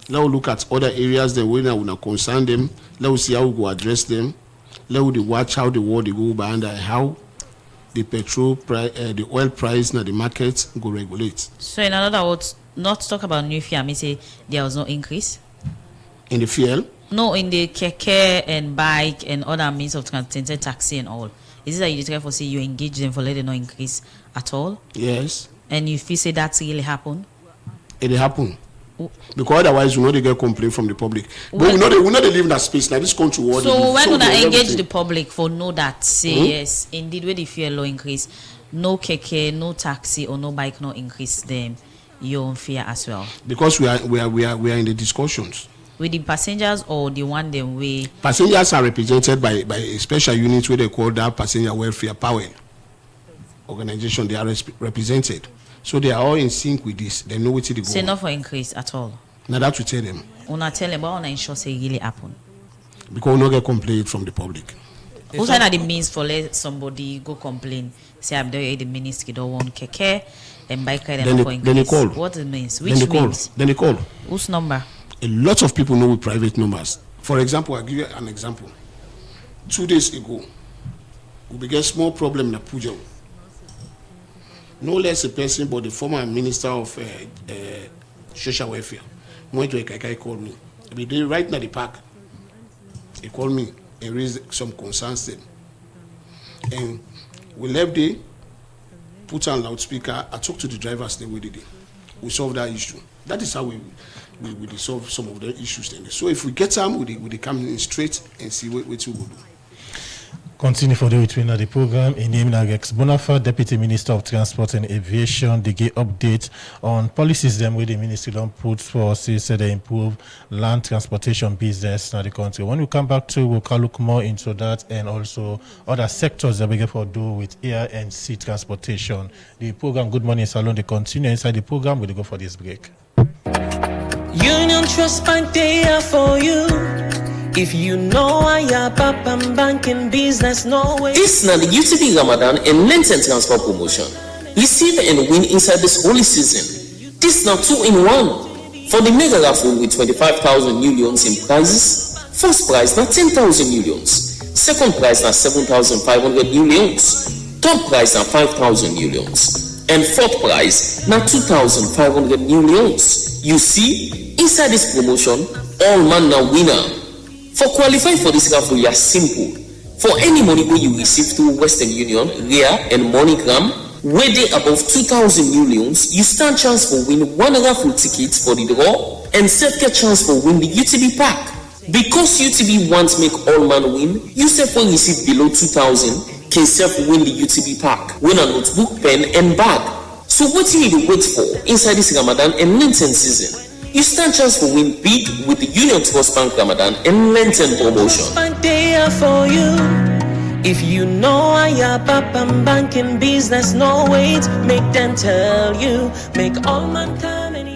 Let we look at other areas that we now concern them. Let we see how we go address them. Let we watch how the world they go by and how the petrol price, the oil price, and the market go regulate. So in other words, not talk about new fuel. I mean, say there was no increase in the fuel. No, in the keke and bike and other means of transportation, taxi and all. Is it that you try for say you engage them for let them not increase at all? Yes. And if you say that's really happen? It happen. Because otherwise we know they get complaint from the public. But we know they live in that space like this country. So we're gonna engage the public for know that say yes, indeed where the fuel law increase, no keke, no taxi or no bike no increase them your own fare as well. Because we are in the discussions. With the passengers or the one them way passengers are represented by a special unit where they call that passenger welfare power organization. They are represented. So they are all in sync with this. They know what to go. Say not for increase at all. Now that we tell them. Una tell them, but una ensure say really happen. Because we not get complaint from the public. What are the means for let somebody go complain? Say I'm there the ministry don't want keke and bike ride and for increase. Then they call. What it means? Which means? Then they call. Whose number? A lot of people know with private numbers. For example, I'll give you an example. 2 days ago, we began a small problem in Abuja. No less a person but the former minister of social welfare went to Kaikai, called me. He did right now the park. He called me and raised some concerns then. And We left there, put on loudspeaker. I talked to the drivers. They waited there. We solved that issue. That is how we solve some of the issues. Then. So if we get them, we come in straight and see what we will do. Continue for the between the program. In name Rex Bonafide, Deputy Minister of Transport and Aviation, they give update on policies them where the ministry don't put for say they improve land transportation business in the country. When we come back to, we'll look more into that and also other sectors that we get for do with air and sea transportation. The program Good Morning Salon, they continue inside the program. We'll go for this break. Union Trust Bank, they are for you. If you know I am Papa banking business, no way. This is the UTB Ramadan and Lenten transfer promotion. Receive and win inside this holy season. This now 2-in-1. For the mega raffle with 25,000 millions in prizes. First prize now 10,000 millions. Second prize now 7,500 millions. Third prize now 5,000 millions. And fourth prize now 2,500 millions. You see, inside this promotion, all man now winner. For qualifying for this raffle, you are simple. For any money where you receive through Western Union, RIA, and MoneyGram, where they above 2,000 millions, you stand chance for win one raffle ticket for the draw and get chance for win the UTB pack. Because UTB wants make all man win, you self will receive below 2,000 can self win the UTB pack. Win a notebook, pen, and bag. So what you need to wait for inside this Ramadan and Lenten season? You stand chance for win big with the Union Trust Bank Ramadan and Lenten promotion. Bank they are for you. If you know I am Papa banking business, no wait, make them tell you. Make all man come and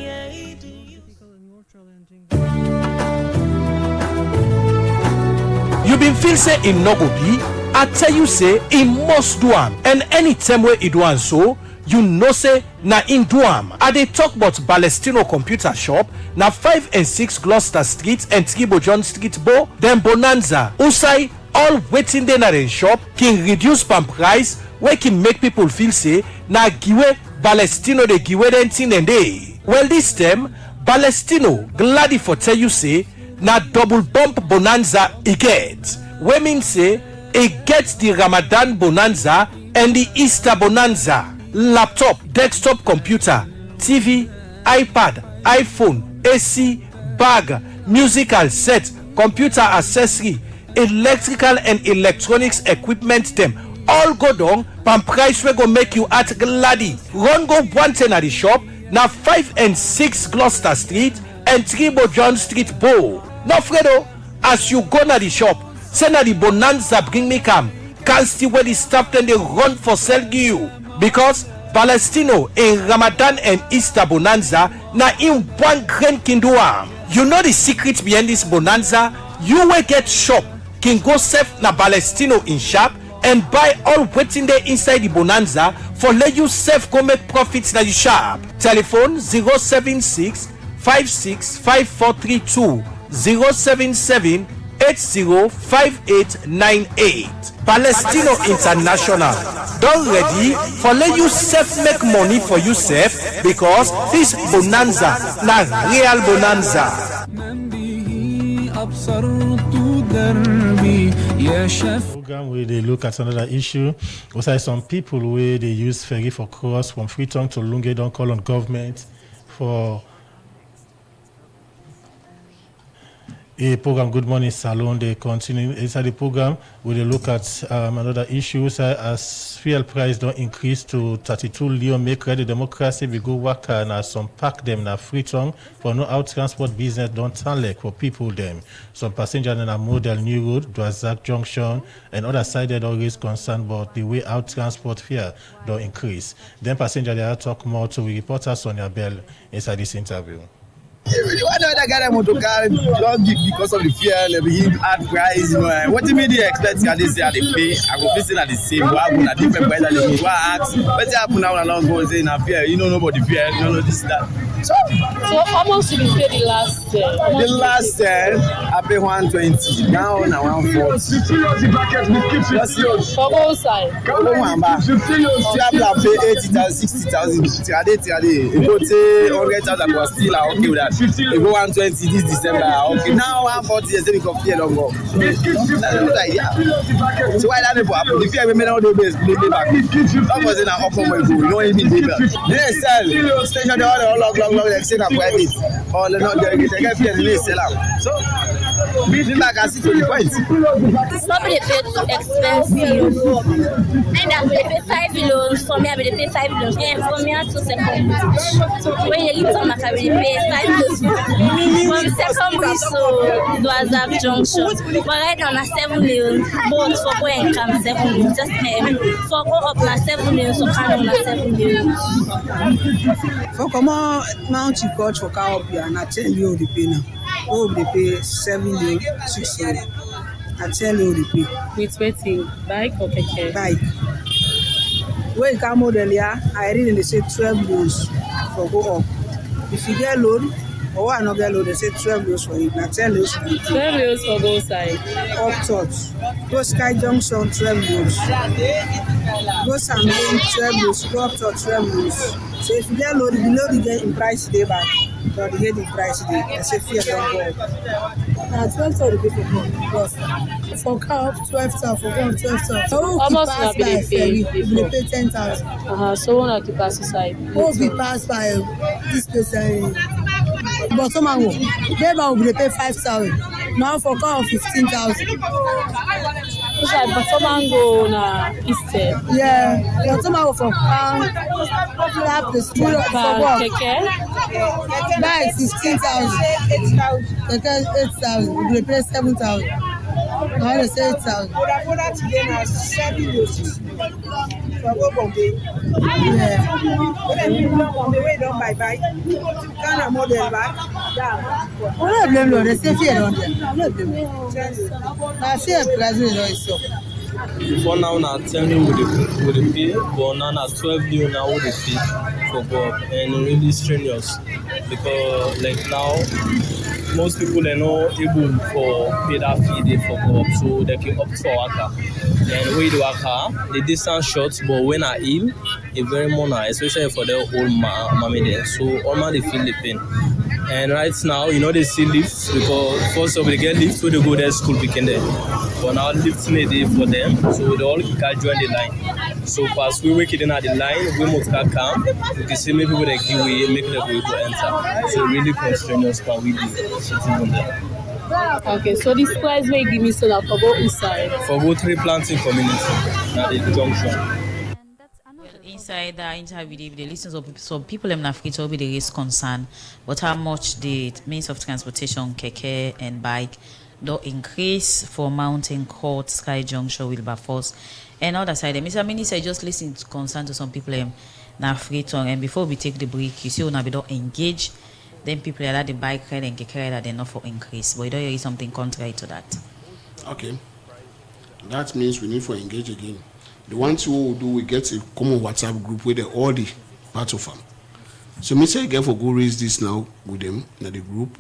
you been feel say in no go be, I tell you say it must do am, and anytime where it do am so, you know say na in do am. I dey talk about Balestino Computer Shop na 5 and 6 Gloucester Street and Tribo John Street Bo, then Bonanza. Usai all waiting there na the shop can reduce palm price where can make people feel say na giwe Balestino de giwe den tin and day. Well this time Balestino glad for tell you say na double bump bonanza e get. We mean say e get the Ramadan bonanza and the Easter bonanza. Laptop, desktop computer, TV, iPad, iPhone, AC, bag, musical set, computer accessory, electrical and electronics equipment them all go down pan price we go make you at gladdy. Run go one ten at the shop na 5 and 6 Gloucester Street and Tribo John Street Bow. No Fredo, as you go na the shop, send na the bonanza bring me come. Can't see where the staff then they run for sell you. Because Palestino in Ramadan and Easter bonanza na in one grand kinduam. You know the secret behind this bonanza? You will get shop can go safe na Palestino in shop and buy all waiting there inside the bonanza for let you safe go make profits na the shop. Telephone 076 565432 077 805898. Palestino International. Don't ready for let you self make money for yourself because this bonanza na real bonanza. Program where they look at another issue. Also, some people where they use ferry for cross from Freetown to Lunge don't call on government for a program. Good Morning Salon. They continue inside the program where they look at another issue as fuel price don't increase to 32 Lyon. Make ready democracy we go work and some pack them na Freetown for no out transport business don't turn like for people them. Some passengers in a model new road, Dwazak Junction and other side that always concerned about the way out transport fare don't increase. Then passengers they are talk more to reporters on your bell inside this interview. Why not that guy want to carry don't give because of the fuel, he add price, you know. What do you mean they expect this year they pay? I go visit at the same what happen at different price than me. What ask? What happen now along go say na fear, you don't know about the fear, you don't know this that. So how much did you pay the last the last I pay 120. Now na 140. For both sides. For one back. You have pay 80,000, 60,000. Trade. You go say 100,000 was still okay with that. We go 120 this December. Okay, now 140 years, we go fear don't go. So why that people happen? The fear we made all the base, they back. Some was in an open way, you know, even label. They sell station, they all long, they say na private. Or they not they get fear, they sell out. So me back and see to the point. Some they pay too expensive. And I will pay 5 loans. For me, I will pay 5 loans. And for me, I have 2 seconds. When you leave some, I will pay 5 loans. From secondary, so it was that junction. But right now, na 7 loans. Both for go and come 7 loans. Just for go up na 7 loans, so come na 7 loans. For come on, Mount Chikot for car up here, and I tell you the pay now. Oh, they pay 7 loans, 6 loans. I tell you the pay. With waiting, bike or keke? Bike. When you come model here, I read and they say 12 loans for go up. If you get load, or I not get load, they say 12 loans for it. Now 10 loans for it. 12 loans for both sides. Up top. Go Sky Junction, 12 loans. Go San Lane, 12 loans. Go up top, 12 loans. So if you get load, the load you get in price today back. But the get in price today. I say fear don't go up. Now 12,000 for plus. For car up 12,000, for car 12,000. So who keep pass by Ferry, we pay 10,000. So one have to pass aside. Who be pass by this place? But some will pay 5,000. Now for car 15,000. But someone go na Easter. Yeah, but some will for car. That place for what? Keke. Buy 16,000. Keke 8,000. We pay 7,000. Now they say 8,000. Today now 7 loads. For go Bombay. Yeah. When people don't Bombay, we don't buy. Can a model back? Yeah. We don't blame them. They say fear on them. We don't blame them. Now fear price is not so. Before now, na 10 million with the pay, but now na 12 million now with the pay for go up, and really strenuous because like now most people are not able for pay that fee they for go up, so they can opt for waka. And when you waka, the distance short, but when I ill, it's very money, especially for the old mommy there. So all man they feel the pain. And right now, you know, they see lifts because first of all, they get lifts when they go there school picking there. But now lifts need day for them, so they all can join the line. So as we wake it in at the line, we must come. You can see maybe they give way, make the way to enter. So really constrained for we do sitting on there. Okay, so this price may give me so that for both inside. For both tree planting community, now the junction. Inside the interview, the listeners of some people in Africa will be the raise concern, but how much the means of transportation, keke and bike, do increase for Mountain Court, Sky Junction, Wilberforce, and other side. Mr. Minister, just listen to concern to some people in Africa, and before we take the break, you see when we don't engage, then people are the bike ride and keke ride, they're not for increase. But you don't hear something contrary to that. Okay, that means we need to engage again. The ones who will do, we get a common WhatsApp group where they all the part of them. So me say again for go raise this now with them in the group.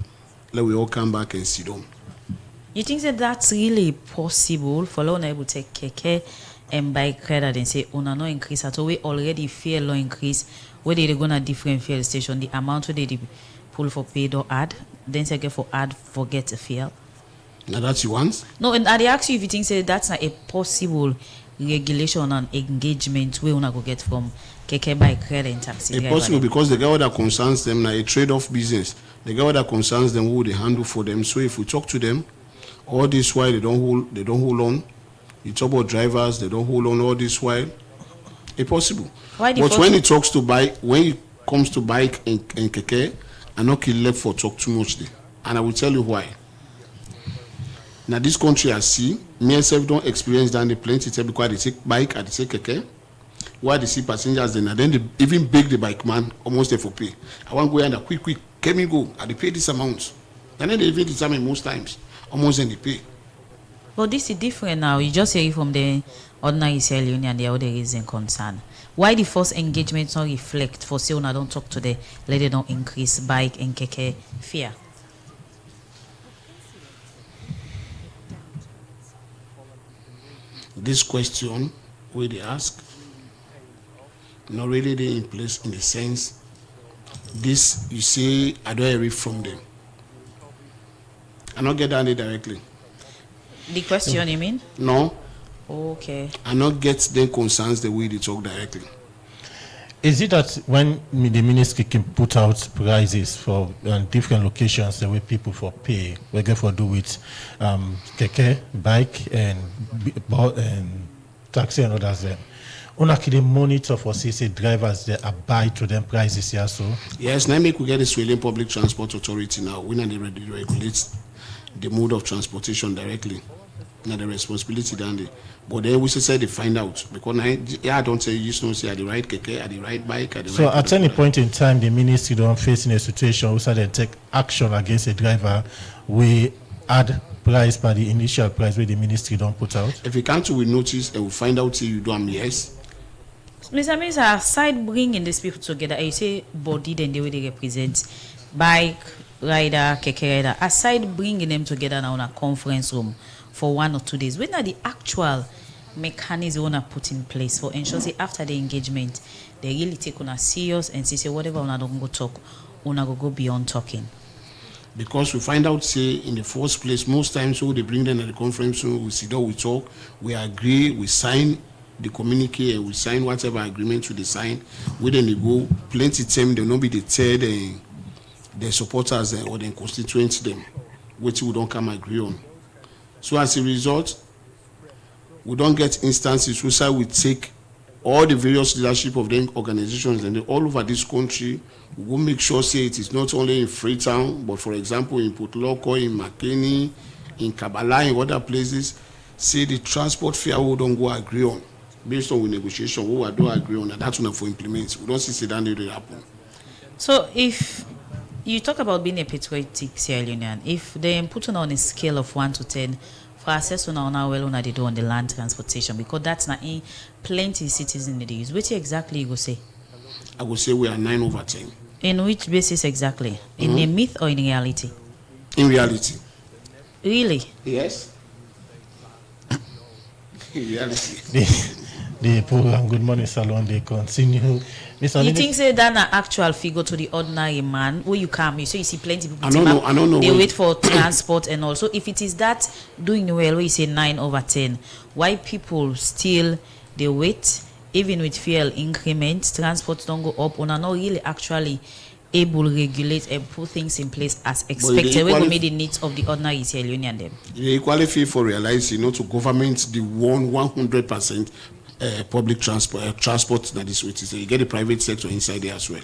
Let we all come back and sit down. You think that that's really possible for law able to take keke and bike credit and say no increase at all? We already fear law increase where they gonna different fuel station the amount where they pull for paid or add then say for add forget a fuel. Now that's you want? No, and I ask you if you think say that's not a possible regulation and engagement we wanna go get from keke bike credit and taxi. It's possible because the guy that concerns them now a trade-off business. The guy that concerns them who they handle for them. So if we talk to them, all this while they don't hold on. You talk about drivers, they don't hold on all this while. It's possible. But when it talks to bike, when it comes to bike and keke, I not kill left for talk too much there. And I will tell you why. Now this country I see, me myself don't experience that the plenty because they take bike and they take keke. Why they see passengers then they even beg the bike man almost there for pay. I want to go and quick, can me go? And they pay this amount. And then they even determine most times. Almost then they pay. But this is different now. You just hear it from the ordinary Sierra Leone and the other reason concern. Why the first engagement not reflect for say when I don't talk to the lady don't increase bike and keke fear? This question where they ask not really they in place in the sense This, you say, I don't hear it from them. I not get down there directly. The question, you mean? No. Okay. I not get them concerns the way they talk directly. Is it that when the ministry can put out prices for different locations, the way people for pay, we get for do with keke, bike, and taxi and others? Then, una can monitor for say drivers they abide to them prices here. So yes, now make we get the Australian Public Transport Authority now. We not regulate the mode of transportation directly. Not the responsibility down there. But then we say they find out because I don't say you just don't say at the right keke, at the right bike, at the so right. at any point in time, the ministry don't facing a situation where they take action against a driver, we add price by the initial price where the ministry don't put out. If you can't, we notice and we find out till you do them. Yes. Mr. Minister, aside bringing these people together, you say body then the way they represent bike rider, keke rider. Aside bringing them together now in a conference room for 1 or 2 days, when are the actual mechanism wanna put in place for ensure say after the engagement they really take on a serious and say whatever una don't go talk, una go beyond talking? Because we find out say in the first place most times so they bring them at the conference room, we sit down, we talk, we agree, we sign the communique and we sign whatever agreement we sign. We then they go plenty time they will not be deterred and their supporters or their constituents them which we don't come agree on. So as a result, we don't get instances where we take all the various leadership of the organizations and all over this country. We will make sure say it is not only in Freetown, but for example in Port Loko, in McKinney, in Kabbalah, in other places, say the transport fare we don't go agree on. Based on the negotiation, we don't agree on, and that's one for implement. We don't see that they happen. So if you talk about being a patriotic Sierra Leonean, if they put on a scale of 1 to 10 for access to now well on they do on the land transportation, because that's not in plenty cities in the use, which exactly you go say? I would say we are 9 over 10. In which basis exactly? In a myth or in reality? In reality. Really? Yes. In reality. The program Good Morning Salon they continue. You think say that an actual figure to the ordinary man where you come, you see plenty people I don't know they wait for transport and also if it is that doing well where you say 9 over 10, why people still they wait even with fuel increments, transport don't go up, or are not really actually able to regulate and put things in place as expected when we meet the needs of the ordinary Sierra Leonean them. They qualify for realizing to government the 100% public transport that is with it. You get the private sector inside there as well.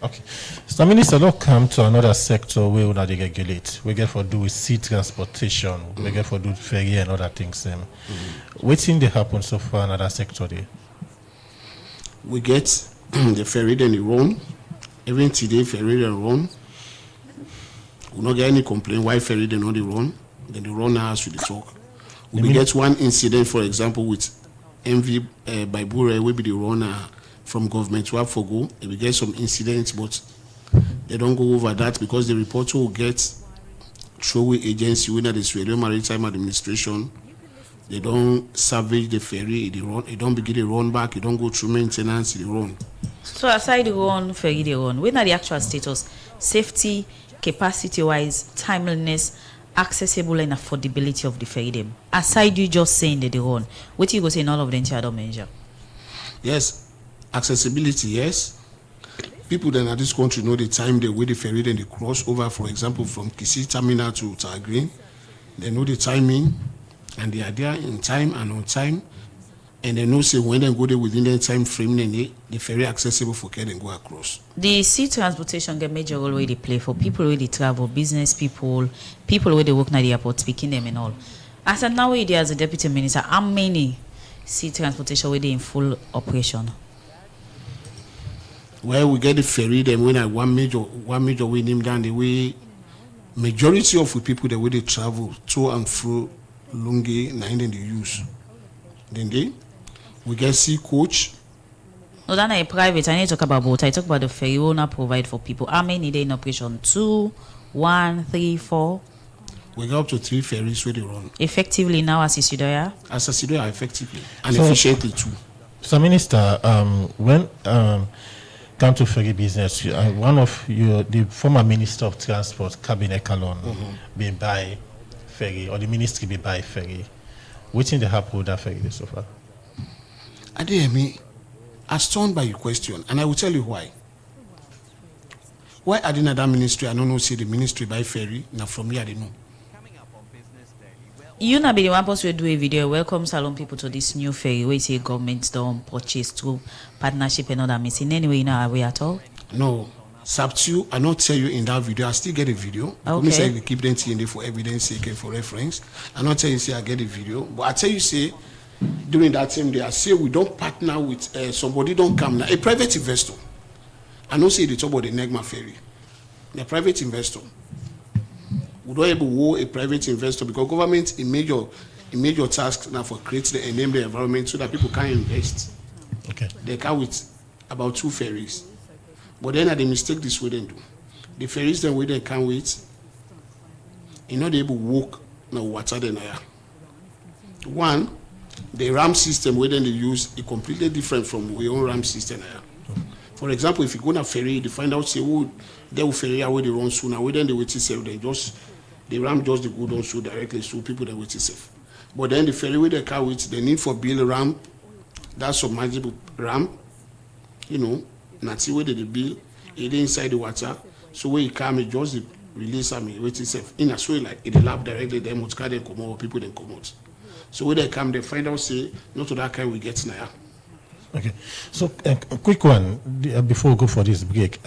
Okay. So minister, don't come to another sector where we they regulate. We get for do with sea transportation, we get for do ferry and other things. What thing they happen so far in another sector there? We get the ferry then they run. Even today ferry they run. We not get any complaint why ferry they not they run. Then they run now as we talk. We get one incident, for example, with MV by Bure, will be the runner from government to Afogo. We get some incidents, but they don't go over that because the report will get through agency whether the Australian Maritime Administration. They don't salvage the ferry, they don't begin to run back, they don't go through maintenance, they run. So aside the run, ferry they run, when are the actual status? Safety, capacity wise, timeliness, accessible and affordability of the ferry them. Aside you just saying that they run, what you go say in all of them shadow measure? Yes, accessibility, yes. People then at this country know the time they way the ferry then they cross over, for example, from Kisi Terminal to Tagreen. They know the timing and they are there in time and on time. And they know say when they go there within the time frame, then the ferry accessible for care and go across. The sea transportation get major role where they play for people where they travel, business people where they work at the airport, speaking them and all. As of now, as a deputy minister, how many sea transportation where they in full operation? Well, we get the ferry, then when I one major we name down the way majority of the people the way they travel to and fro Lungi, nine they use. Then we get sea coach. No, that's not private. I need to talk about boat. I talk about the ferry owner provide for people. How many they in operation? 2, 1, 3, 4. We got up to 3 ferries where they run. Effectively now as Isidoya? As Isidoya effectively and efficiently too. So Minister, when can come to ferry business, one of the former Minister of Transport, Cabinet Kalon, be by ferry, or the ministry be by ferry. What's in the happen with that ferry so far? Adeyemi, I'm stunned by your question, and I will tell you why. Why I didn't that ministry? I don't know. See the ministry by ferry. Now from here, they know. You na be the one person will do a video. Welcome Salon people to this new ferry. Where you say government don't purchase through partnership and other means. In any way, you know aware at all? No. Substitute, I not tell you in that video. I still get a video. Okay. Say we keep them in there for evidence sake and for reference. I not tell you say I get a video, but I tell you say during that same day I say we don't partner with somebody don't come now. A private investor. I don't say the talk about the Negma ferry. A private investor. We don't able a private investor because government a major task now for creating and enable the environment so that people can invest. Okay. They come with about 2 ferries. But then the mistake this way they do. The ferries then we they come with, you know they able walk now water than air. One, the ram system where then they use is completely different from our own ram system here. For example, if you go on a ferry, they find out say oh they will ferry where they run soon, and then they wait to save they just the ram just the go down so directly so people they wait to save. But then the ferry where they come with the need for build ramp, that's submersible ramp, you know. Not see where they build it inside the water. So when you come, it just release wait itself in a way like it lab directly. Then much car then come out, people then come out. So when they come, they find out say not to that kind we get now. Okay, so a quick one before we go for this break.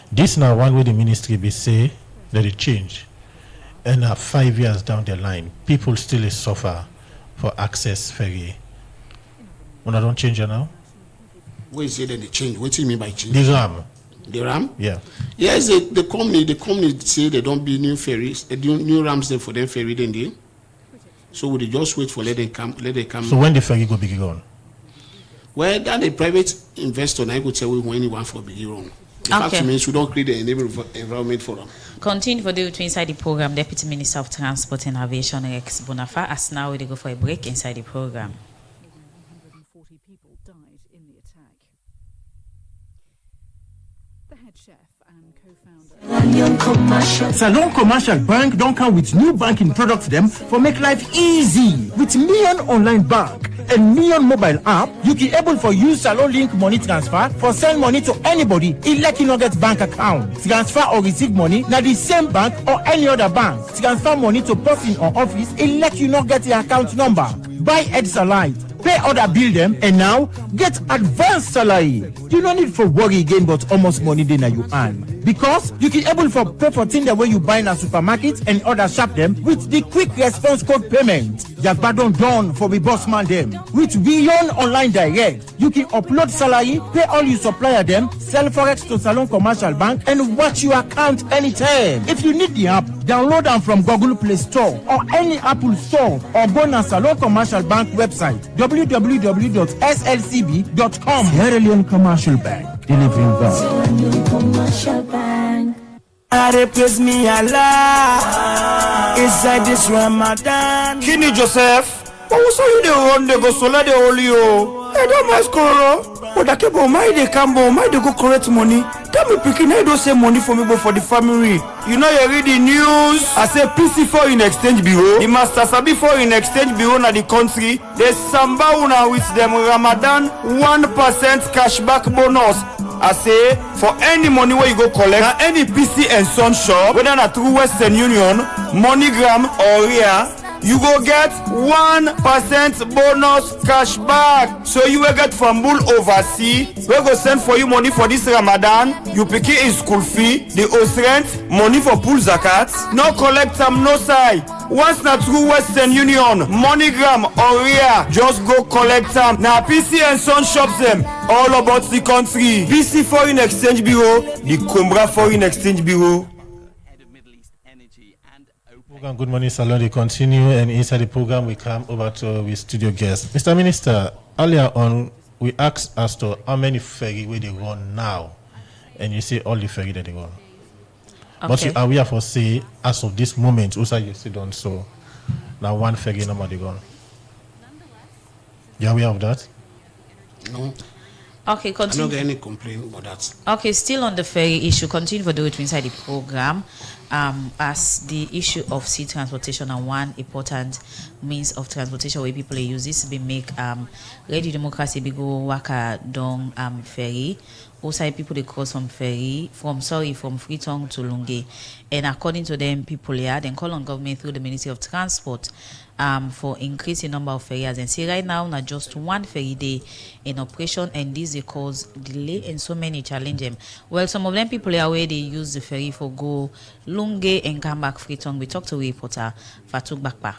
This now one way the ministry be say that it change, and 5 years down the line, people still suffer for access ferry. When I don't change it now. What is it that they change? What do you mean by change? The RAM. The RAM? Yeah. Yes, the company say they don't build new ferries, they do new rams then for them ferry then they. So we just wait for let them come. So when the ferry go big run? Well, that a private investor now go tell we when anyone for big run. The fact means we don't create the environment for them. Continue for the inside the program, Deputy Minister of Transport and Aviation Rex Bonafa. As now we go for a break inside the program. Salon Commercial Bank don't come with new banking products them for make life easy. With Million Online Bank and Million Mobile app, you can able for use Salon Link money transfer for send money to anybody. It let you not get bank account. Transfer or receive money na the same bank or any other bank. Transfer money to person or office. It let you not get the account number. Buy Edsalite. Pay other bill them and now get advanced salary. You don't need for worry again but almost money then you earn. Because you can able for pay for things the way you buy in a supermarket and other shop them with the quick response code payment. Yagbadon done for the boss man them. With Beyond Online Direct, you can upload salary, pay all you supplier them, sell forex to Salon Commercial Bank and watch your account anytime. If you need the app, download them from Google Play Store or any Apple Store or go on Salon Commercial Bank website www.slcb.com. Sierra Leone Commercial Bank, delivering value. Commercial Bank. I praise me Allah inside this Ramadan. Kini Joseph, but we saw you the run they go solar the holy oh. I don't mind score. But I keep on my they come on my they go correct money. Tell me picking I don't say money for me but for the family. You know you read the news. I say PC4 in exchange bureau. The master sabi for in exchange bureau na the country. They samba una with them Ramadan 1% cashback bonus. I say for any money where you go collect na any PC and Son shop, whether na through Western Union, MoneyGram or RIA, you go get 1% bonus cashback. So you will get from Bull overseas. We go send for you money for this Ramadan. You pick it in school fee, the house rent, money for pool zakat. No collect them, no side. Once na through Western Union, MoneyGram or RIA, just go collect them. Now PC and Son shops them all about the country. PC Foreign Exchange Bureau, the Combra Foreign Exchange Bureau. Good morning, Salon. They continue, and inside the program, we come over to with studio guest, Mr. Minister. Earlier on, we asked as to how many ferry where they run now, and you say all the ferry that they run. Okay. But you are we for say as of this moment, also you still done so. Now one ferry number they run. You are aware of that? No. Okay, I continue. don't get any complaint about that. Okay, still on the ferry issue, continue for do it inside the program. As the issue of sea transportation and one important means of transportation where people use this be make Radio Democracy be go waka down ferry. Also people they cross from ferry from Freetown to Lunge. And according to them, people here then call on government through the Ministry of Transport for increasing number of ferries. And see right now not just one ferry day in operation, and this they cause delay and so many challenge. Well, some of them people here where they use the ferry for go Lunge and come back Freetown. We talk to reporter Fatuk Bakpa.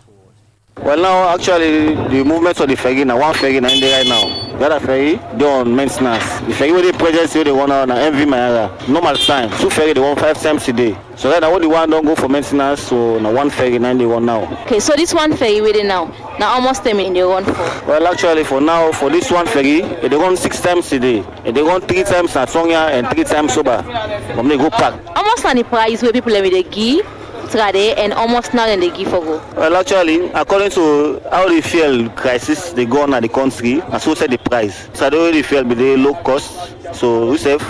Well, now actually the movement of the ferry now one ferry now in there right now. The other ferry they on maintenance. The ferry where they present they want now MV Mayara. Normal time. Two ferry they want 5 times a day. So right now what the one don't go for maintenance. So now one ferry now they want now. Okay, so this one ferry waiting now almost 10 minutes they run for. Well, actually for now for this one ferry they run 6 times a day. They run 3 times at Sonia and 3 times sober. When they go pack. Almost on the price where people let me they give. And almost now they give for go. Well, actually, according to how the fuel crisis they go on at the country, and so said the price. So they already feel be the low cost. So we save,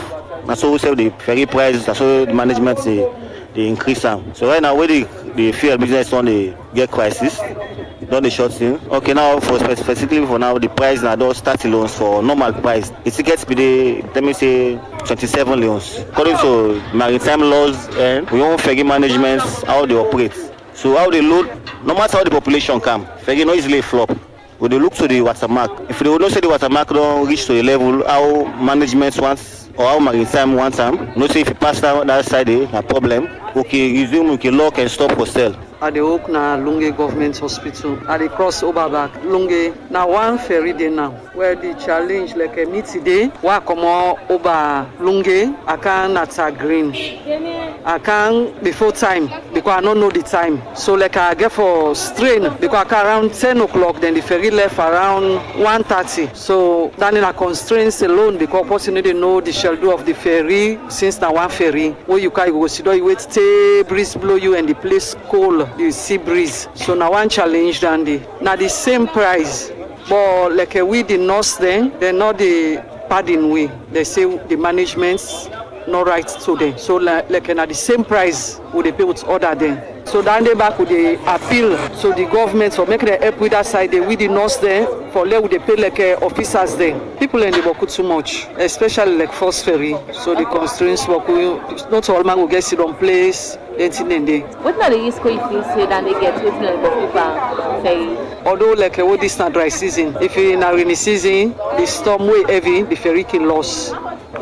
and so we save the ferry price. And so the management they increase them. So right now, where the fuel business on the get crisis, done the short thing. Okay, now for specifically for now, the price now those 30 loans for normal price. The tickets be the let me say 27 loans. According to maritime laws and we own ferry management how they operate. So how they load, no matter how the population come, ferry no easily flop. When they look to the watermark, if they will not say the watermark don't reach to a level how management wants or how maritime wants them, no say if you pass that side, a problem. Okay, resume, okay, lock and stop for sale. At the Oak na Lunge Government Hospital, at the cross over back, Lunge, now one ferry day now, where the challenge like a meet today, wa come over Lunge, I can at a green. I can before time, because I don't know the time. So like I get for strain, because I can around 10 o'clock, then the ferry left around 1:30. So then in a constraints alone, because person didn't know the schedule of the ferry, since now one ferry, where you can go sit down, you wait, stay, breeze blow you, and the place cold. The sea breeze. So now one challenge and now the same price, but like we the nurse then they're not the padding we. They say the management's not right to them. So like at the same price would they pay with order then. So then they back with the appeal to the government for making the help with that side. They with the nurse there for let they pay like officers there. People in the work too much, especially like first ferry. So the constraints work. Not all man will get sit on place. What are the risk if you say that they get with the ferry? Although like what this not dry season, if in a rainy season, the storm way heavy, the ferry can loss.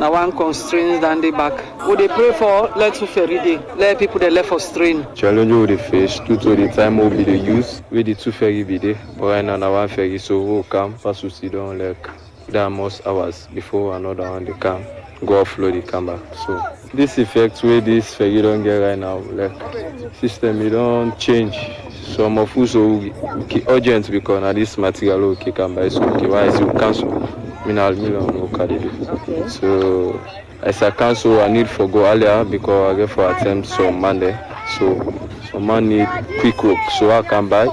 Now one constraints than they back. What they pray for, let to ferry day, let people they left for strain. Challenge with the fish, due to the time will be the use, with the 2 ferry be there. But right now one ferry so we'll come, pass to sit down like that most hours before another one they come, go offload the come back. So this effect where this ferry don't get right now, like system it don't change. Some of us so urgent because now this material okay come by so okay why is it cancel? Okay. So as I cancel I need for go earlier because I get for attempt some Monday. So some man need quick work. So I can buy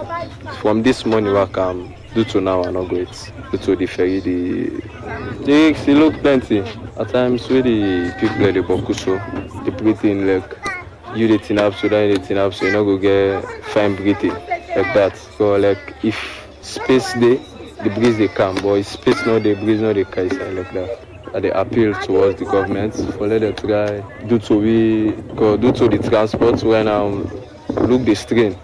from this morning I can do to now I not great. Due to the ferry they look plenty. At times where the people get the bokuso, they breathe in like you the tin up so that the tin up so you not go get fine breathing like that. So like if space there, the breeze they come, but if space no the breeze no the carry like that. They appeal towards the government for let them try due to the transport when look the strain.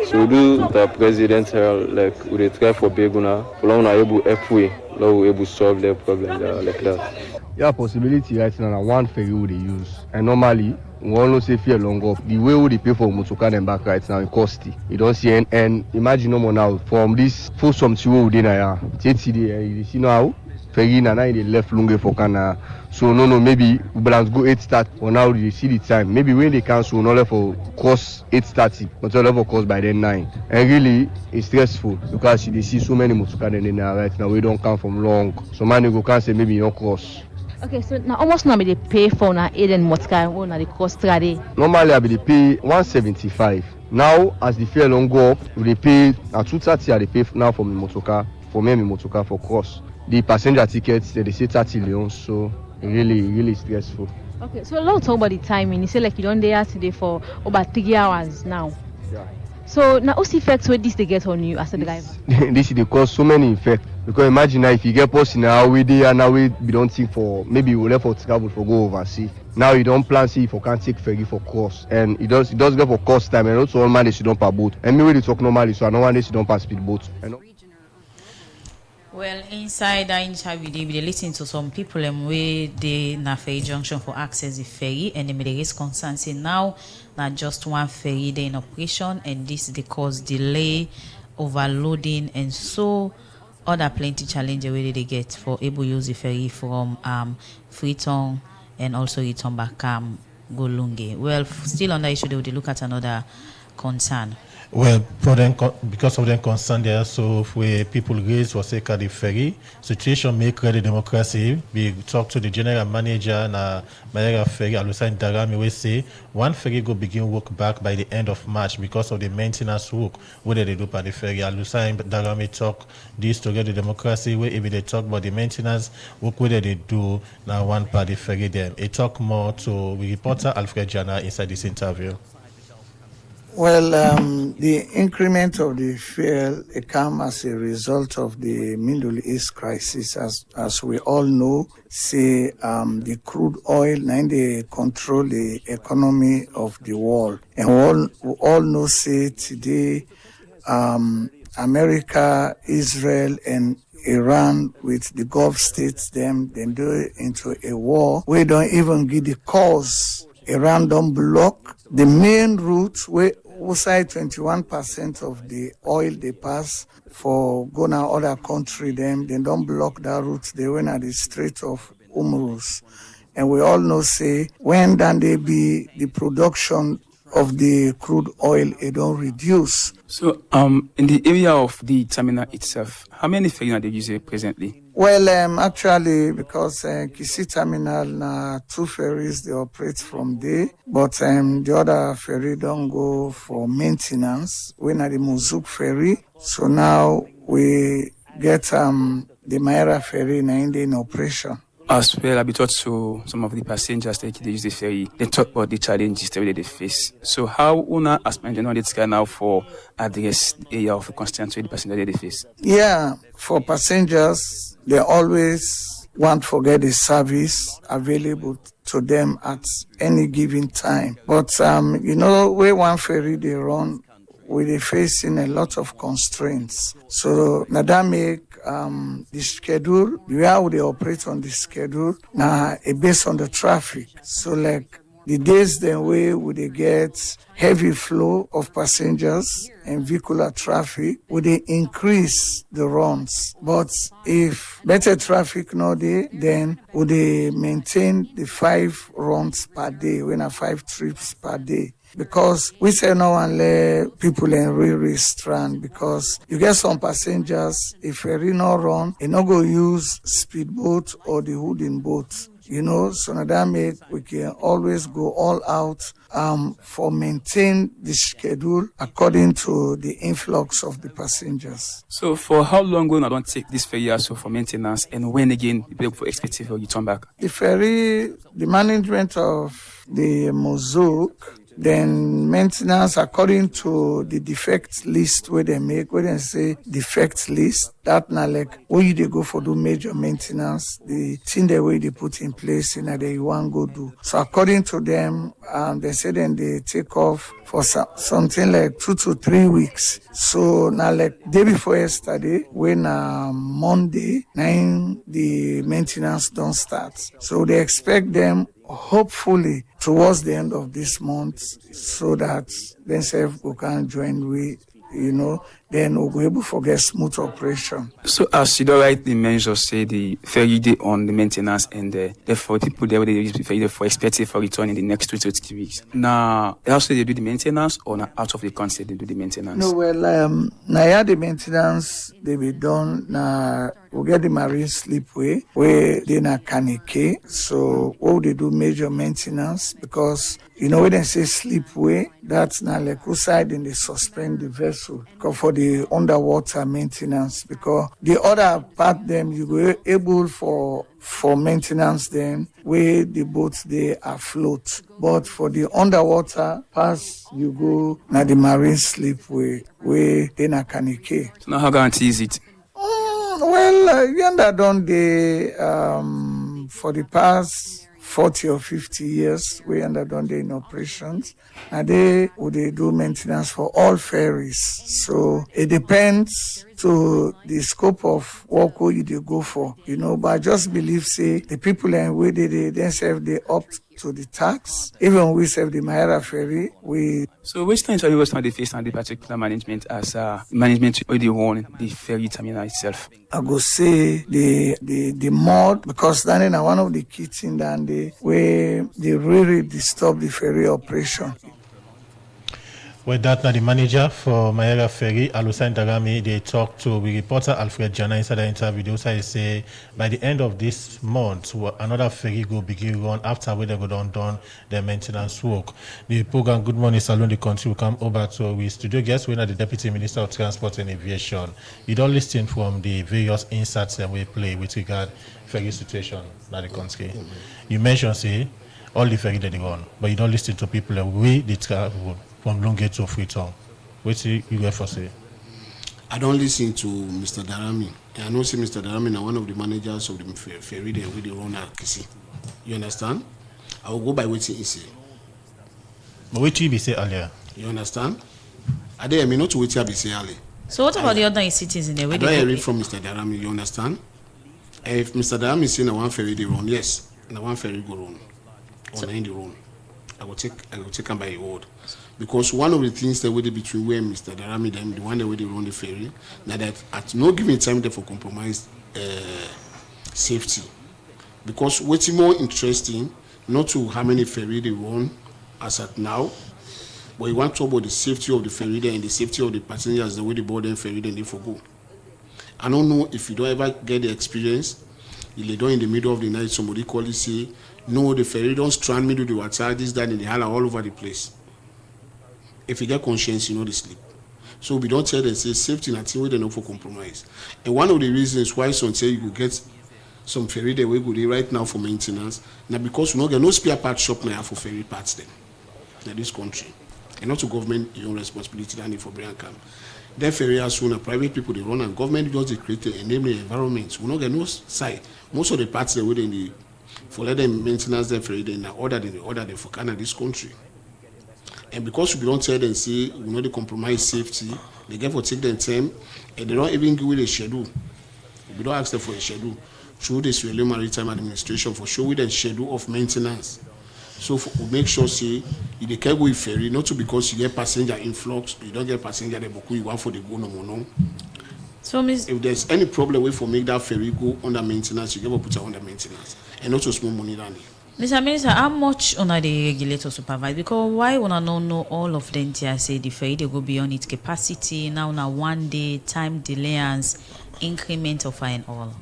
So do the president like we they try for Beguna, for long able help we, we able solve their problem there like that. Yeah, possibility right now one ferry would they use, and normally we only say fear long off. The way would they pay for motocar them back right now in costly. You don't see and imagine no more now from this full some two day now. You see now ferry na they left Lunge for Kana. So no maybe we balance go 8 start or now you see the time. Maybe when they cancel no left for course 8:30, but no left for course by then 9. And really it's stressful because you see so many motocar in there right now. We don't come from long. So man go cancel maybe no course. Okay, so now almost now they pay for na Eden motocar or na the cost trade. Normally I be pay 175. Now as the fare long go up, we pay at 230 I they pay now for my motocar, for me motocar for cross. the passenger tickets they say 30 million, so really stressful. Okay, so let's talk about the timing. You say like you don't there today for about 3 hours now. Yeah. So now what's the effects with this they get on you as a driver? This they cause so many effects, because imagine now if you get post now we there now we don't think for maybe we left for travel for go overseas. Now you don't plan see if you can't take ferry for course, and it does go for course time, and also all man they should don't per boat. And me we talk normally, so I know one they should don't pass speed boat. Well, inside that interview, they be listening to some people where they na ferry junction for access the ferry, and they may raise concern say now not just one ferry they in operation, and this they cause delay, overloading, and so other plenty challenge where they get for able use the ferry from Freetown and also return back go Lunge. Well, still on that issue, they would look at another concern. Well, for them, because of them concern there, so where people raise for sake of the ferry situation, make ready democracy. We talk to the general manager na Mayera Ferry, Alusain Darami, we say one ferry go begin work back by the end of March because of the maintenance work where they do by the ferry. Alusain Darami talk this to get the democracy where if they talk about the maintenance work where they do now one part the ferry them. It talk more to reporter Alfred Jana inside this interview. Well, the increment of the fuel it come as a result of the Middle East crisis, as we all know. Say the crude oil now they control the economy of the world, and we all know say today, America, Israel, and Iran with the Gulf states them do into a war. We don't even give the cause. Iran don't block the main route where outside 21% of the oil they pass for go now other country them. They don't block that route. They went at the Strait of Hormuz. And we all know say when then they be the production of the crude oil it don't reduce. So in the area of the terminal itself, how many ferries are they using presently? Well, actually, because Kisi Terminal, 2 ferries, they operate from there, but the other ferry don't go for maintenance. We're at the Muzuk ferry, so now we get the Mayera ferry in operation. As well, I've been talked to some of the passengers that they use the ferry. They talk about the challenges that they face. So how una as manager now for address the area of the constituency the passengers they face? Yeah, for passengers, they always want to get the service available to them at any given time. But where one ferry they run, we're facing a lot of constraints. So now that make the schedule, the way they operate on the schedule, now based on the traffic. So like the days then way would they get heavy flow of passengers and vehicular traffic, would they increase the runs. But if better traffic no day, then would they maintain the 5 runs per day, when a 5 trips per day. Because we say no one let people in really strand, because you get some passengers, if ferry no run, they no go use speedboat or the wooden boat. So now that make we can always go all out for maintain the schedule according to the influx of the passengers. So for how long will I don't take this ferry also for maintenance, and when again you for expected for you turn back? The ferry, the management of the Mozuk, then maintenance according to the defect list where they make, where they say defect list, that now like where they go for do major maintenance, the thing the way they put in place in they want go do. So according to them, they say then they take off for something like 2 to 3 weeks. So now like day before yesterday, when Monday, 9 the maintenance don't start. So they expect them hopefully towards the end of this month, so that themselves we can join with, then we'll be able to get smooth operation. So as you rightly mentioned, say the ferry day on the maintenance, and therefore people there they use the ferry for expected for return in the next 2 to 3 weeks. Now also they do the maintenance, or now out of the country they do the maintenance? No, well now the maintenance they be done now. We get the marine slipway where they na Kanike. So what they do major maintenance, because when they say slipway, that's not like outside and they suspend the vessel. Because for the underwater maintenance, because the other part them you go able for maintenance them where the boats they afloat. But for the underwater pass, you go na the marine slipway where they na canike. So now how guarantee is it? Well, yonder done they for the past 40 or 50 years, we under done they in operations, and they would they do maintenance for all ferries. So it depends to the scope of work you they go for, but I just believe say the people and where they themselves they opt to the tax. Even we serve the Mahara Ferry, we. So which times are you going to face on the particular management as management already own the ferry terminal itself? I go say the mud, because that is one of the key things that they really disturb the ferry operation. Well, that's not the manager for Mayera Ferry, Alusan Dagami. They talked to the reporter Alfred Jana inside the interview. So I say by the end of this month, another ferry go begin run after we they go done the maintenance work. The program Good Morning Salon, the country will come over to our studio guest. We're the Deputy Minister of Transport and Aviation. You don't listen from the various insights that we play with regard ferry situation in the country. You mentioned say all the ferry that they run, but you don't listen to people that we they travel from Longate to Freetown. What do you have to say? I don't listen to Mr. Darami. I know say Mr. Darami is one of the managers of the ferry there with the run at Kisi. You understand? I will go by what he say. But what you be say earlier? You understand? I dare me not to wait till I be say earlier. So what about the other cities in there? I don't hear it from Mr. Darami. You understand? If Mr. Darami is saying one ferry they run, yes, and one ferry go run, or nine they run, I will take him by your word. Because one of the things that will be between where Mr. Darami them, the one that will run the ferry, now that at no given time they for compromise safety. Because what's more interesting, not to how many ferry they run as at now, but you want to talk about the safety of the ferry there and the safety of the passengers, the way they board them ferry then they forgo. I don't know if you don't ever get the experience, you lay down in the middle of the night, somebody call you say, no, the ferry don't strand me to the water, this, that, and the holler all over the place. If you get conscience, you know they sleep. So we don't tell them, say safety and thing they know for compromise. And one of the reasons why some say you could get some ferry there we go there right now for maintenance, now because we don't get no spare part shop now for ferry parts then in this country. And not to government your own responsibility and for bring come. Then ferry as soon as private people they run and government just create an enabling environment. We don't get no side. Most of the parts they within the for let them maintenance them ferry then order them for Canada this country. And because we don't tell them, say, we know they compromise safety, they get for take them time, and they don't even give with a schedule. We don't ask them for a schedule. Through the Sierra Leone Maritime Administration for show with a schedule of maintenance. So we make sure, say, if they can't go with ferry, not to because you get passenger influx, you don't get passenger, they book you want for the go no. So, if there's any problem with for make that ferry go under maintenance, you get to put it under maintenance, and not to small money down there. Mr. Minister, how much on the regulator supervise? Because why wanna know all of them here say the ferry they go beyond its capacity now one day time delay and increment of and all.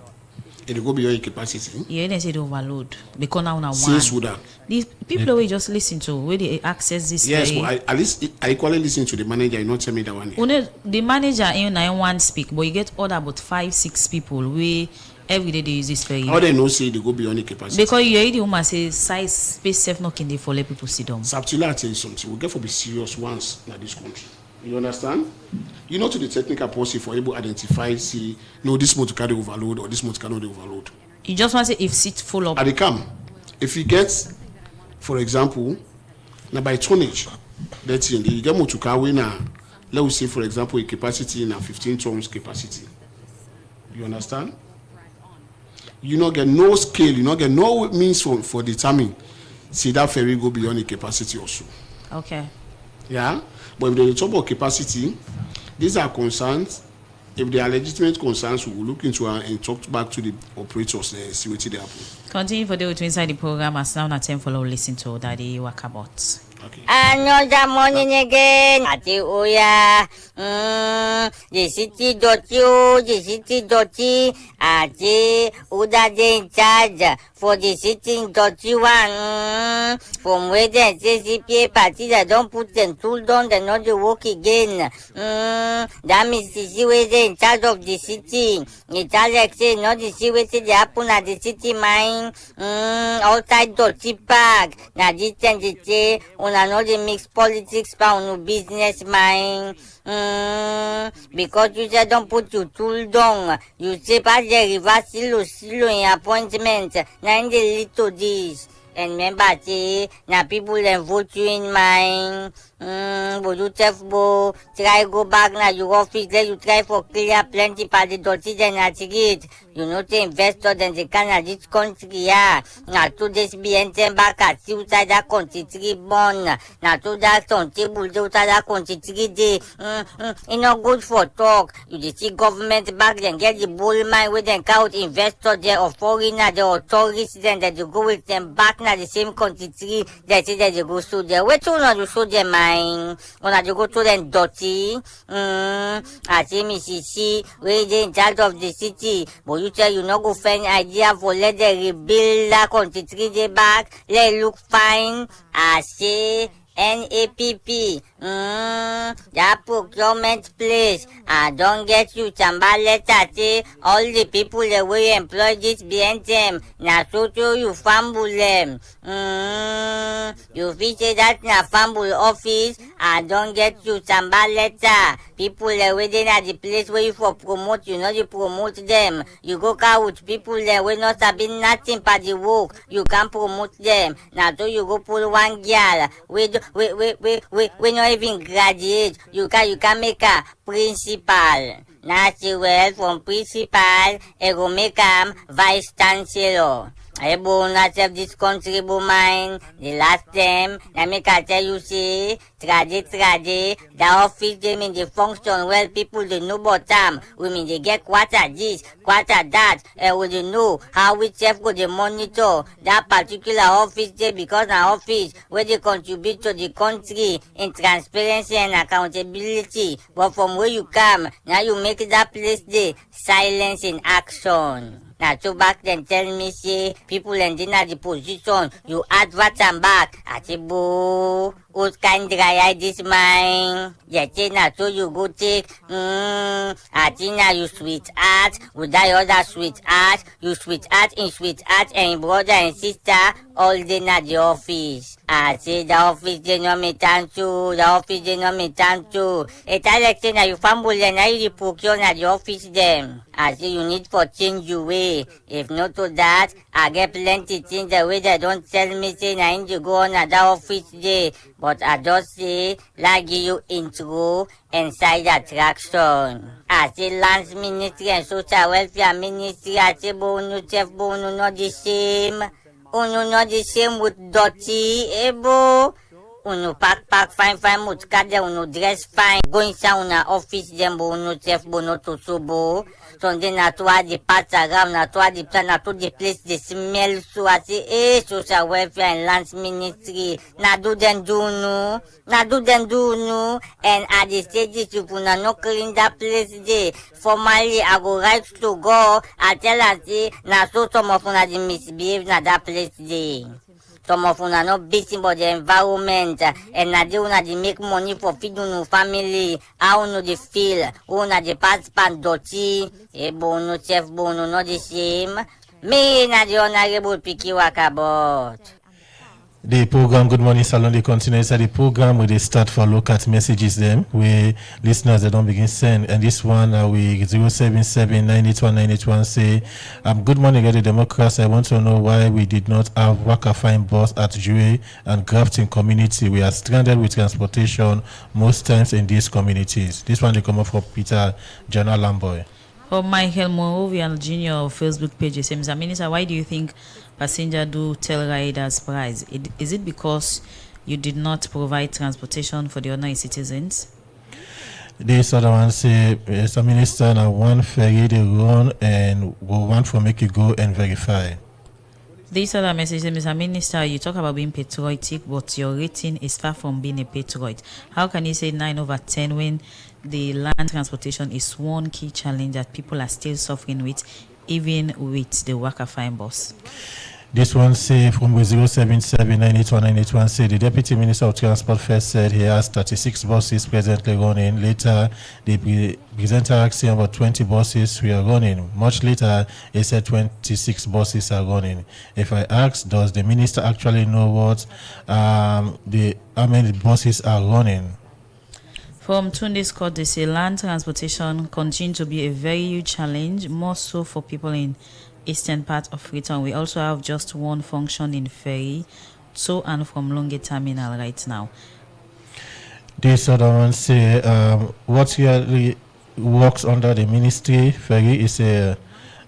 It go beyond its capacity. Yeah, they say they overload because now one. Since that. These people we just listen to where they access this. Yes, ferry. but at least I equally listen to the manager. You not tell me that one. The manager in one speak, but you get other about 5-6 people we. Every day they use this ferry. How they know say they go beyond the capacity? Because you hear the woman say size space safe not can they for let people sit down. Saptila, I tell you something. We get for be serious once in this country. You understand? You know to the technical policy for able to identify see no this motor car overload or this motor car not overload. You just want to say if seat full up. At the come, if you get, for example, now by tonnage, that's in you get motor car now. Let us say for example a capacity now 15 tons capacity. You understand? You not get no scale, you not get no means for determining see that ferry go beyond the capacity also. Okay. Yeah, but if they talk about capacity, these are concerns. If they are legitimate concerns, we will look into and talk back to the operators and see what they happen. Continue for the inside the program as now time for listen to Daddy Wakabot. Another morning again. Ati uya. The city doti. Ati uda in charge. for the sitting dirty one. From where they say CPA party that don't put them tool down, they not the work again. That means the see where they in charge of the city. It's Alex say not the see where they happen at the city mine. Outside dirty park. Now this and the say, una know the mix politics pa no business mine. Because you just don't put your tool down. You say pass the reverse silo in appointment. Now in the little this. And remember, say, now people then vote you in mine. But you try go back now your office, then you try for clear plenty for the dirty then at it. You know the investor then they can at this country, yeah. Now to this be enter back at outside that country 3 bond. Now to that on table outside that country 3 day. It's not good for talk. You just see government back then get the bull mine with them count investor there or foreigner there or tourists then that you go with them back now the same country 3 that say that you go so there. Wait till now you show them mine. When you go to them dirty, I see Mississippi, where they in charge of the city. But you tell you not go find idea for let them rebuild that country 3 days back. Let it look fine. I say NAPP, that procurement place. I don't get you chamba letter say all the people that will employ this behind them. Na so you fumble them. You fit say that na fumble office. I don't get you chamba letter. People that waiting at the place where you for promote, you know you promote them. You go car with people that will not have been nothing for the work. You can promote them. Now so you go pull one girl. We not even graduate. You can make a principal. Now she well from principal, you go make him vice chancellor. Ebo not have this country mine. The last time, let me tell you say, trade, the office they mean they function well, people they know about them. We mean they get quarter this, quarter that, and we they know how we chef go the monitor that particular office there because an office where they contribute to the country in transparency and accountability. But from where you come, now you make that place there silence in action. Now so back then tell me say people in the position you advert and back. I say boo, what kind dry eye this mine? Yeah, now so you go take I think now you sweet art with that other sweet art, you sweet art in sweet art and brother and sister all day at the office. I say the office they know me thank you, the office they know me thank you. It's like say now you fumble and now you procure at the office them. I say you need for change your way. If not to that, I get plenty things the way they don't tell me say I need to go on at the office day. But I just say like you intro and side attraction. I say Lands Ministry and Social Welfare Ministry, I say Bonu Chef Bonu not the same. Uno not the same with dirty, ebo. Uno pack fine mutkade, uno dress fine. Go inside una office them, uno chef bono to sobo. So then na to the parts around, na to the plan, na to the place the smell. So I say, Social Welfare and Lands Ministry, na do them do no, and at the stages you puna no clean that place there. Formally I go right to go. I tell her say, na so some of una the misbehave na that place there. Some of una not busy about the environment and na de una dey make money for feed una family. How una dey feel? Una dey pass pan dirty. Bono chef bono not the same. Me na the honorable Piki Wakabot. The program Good Morning Salon, they continue inside the program where they start for look at messages them where listeners they don't begin send. And this one we 077-981-981 say good morning at the Democrats. I want to know why we did not have Waka Fine bus at Jue and Grafton community. We are stranded with transportation most times in these communities. This one they come up from Peter General Lamboy. For Michael Mohovian Jr. Facebook page, it says, Minister, why do you think passenger do tell riders price? Is it because you did not provide transportation for the ordinary citizens? This other one say, Mr. Minister, now one ferry they run and go one for make you go and verify. This other message says, Mr. Minister, you talk about being patriotic, but your rating is far from being a patriot. How can you say 9/10 when the land transportation is one key challenge that people are still suffering with, even with the Waka Fine bus? This one say from 077981981 say the Deputy Minister of Transport first said he has 36 buses presently running. Later, the presenter asked him about 20 buses we are running. Much later, he said 26 buses are running. If I ask, does the minister actually know what how many buses are running? From Tunde Scott, they say land transportation continues to be a very huge challenge, more so for people in eastern part of Freetown. We also have just one function in Ferry, to and from Longe Terminal right now. This other one say what really works under the ministry Ferry is a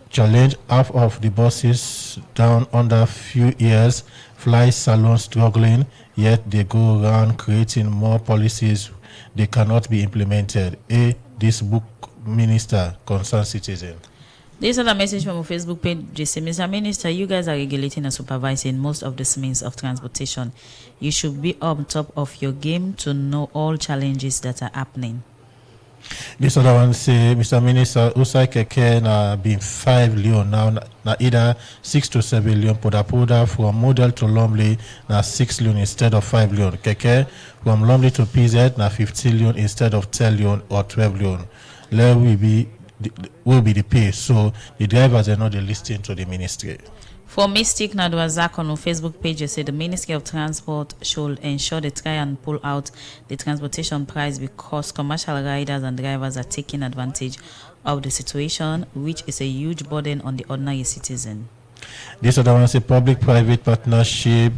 challenge. Half of the buses down under few years, fly salon struggling, yet they go around creating more policies they cannot be implemented. This book minister concerned citizen. This other message from a Facebook page, they say, Mr. Minister, you guys are regulating and supervising most of this means of transportation. You should be on top of your game to know all challenges that are happening. This other one say, Mr. Minister, Usai Keke na been 5 Leon now na either 6 to 7 Leon Poda from Model to Lumley na 6 Leon instead of 5 Leon. Keke from Lumley to PZ na 15 Leon instead of 10 Leon or 12 Leon. There will be the pay, so the drivers are not listening to the ministry. For Mystic Nadwazak on our Facebook page, you say the Ministry of Transport should ensure they try and pull out the transportation price because commercial riders and drivers are taking advantage of the situation, which is a huge burden on the ordinary citizen. This other one is a public-private partnership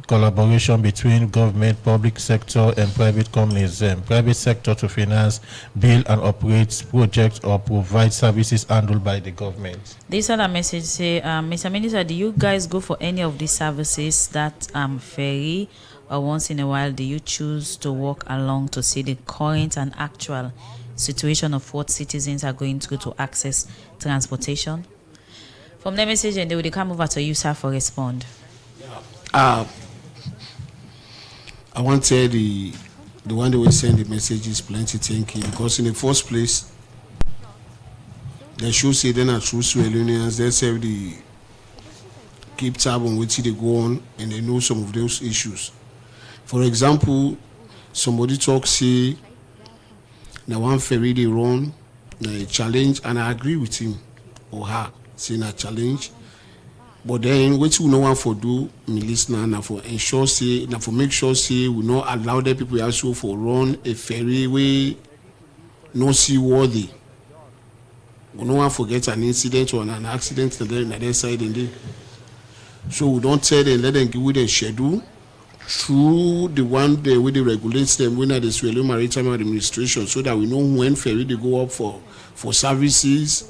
collaboration between government, public sector, and private companies. Private sector to finance, build, and operate projects or provide services handled by the government. This other message say, Mr. Minister, do you guys go for any of these services that Ferry, or once in a while do you choose to walk along to see the current and actual situation of what citizens are going through to access transportation? From the message, and they will come over to you, sir, for respond. I want to say the one that will send the message is plenty thank you, because in the first place, they should say then are true unions, they say the keep tab on which they go on and they know some of those issues. For example, somebody talks say now one ferry they run a challenge, and I agree with him or her saying a challenge. But then what we no one for do, me listener, na for ensure say, na for make sure say we not allow the people also for run a ferry way no seaworthy. We no one forget an incident or an accident on their side in there. So we don't tell them, let them give with a schedule through the one day where they regulate them when the Swello Maritime Administration, so that we know when ferry they go up for services,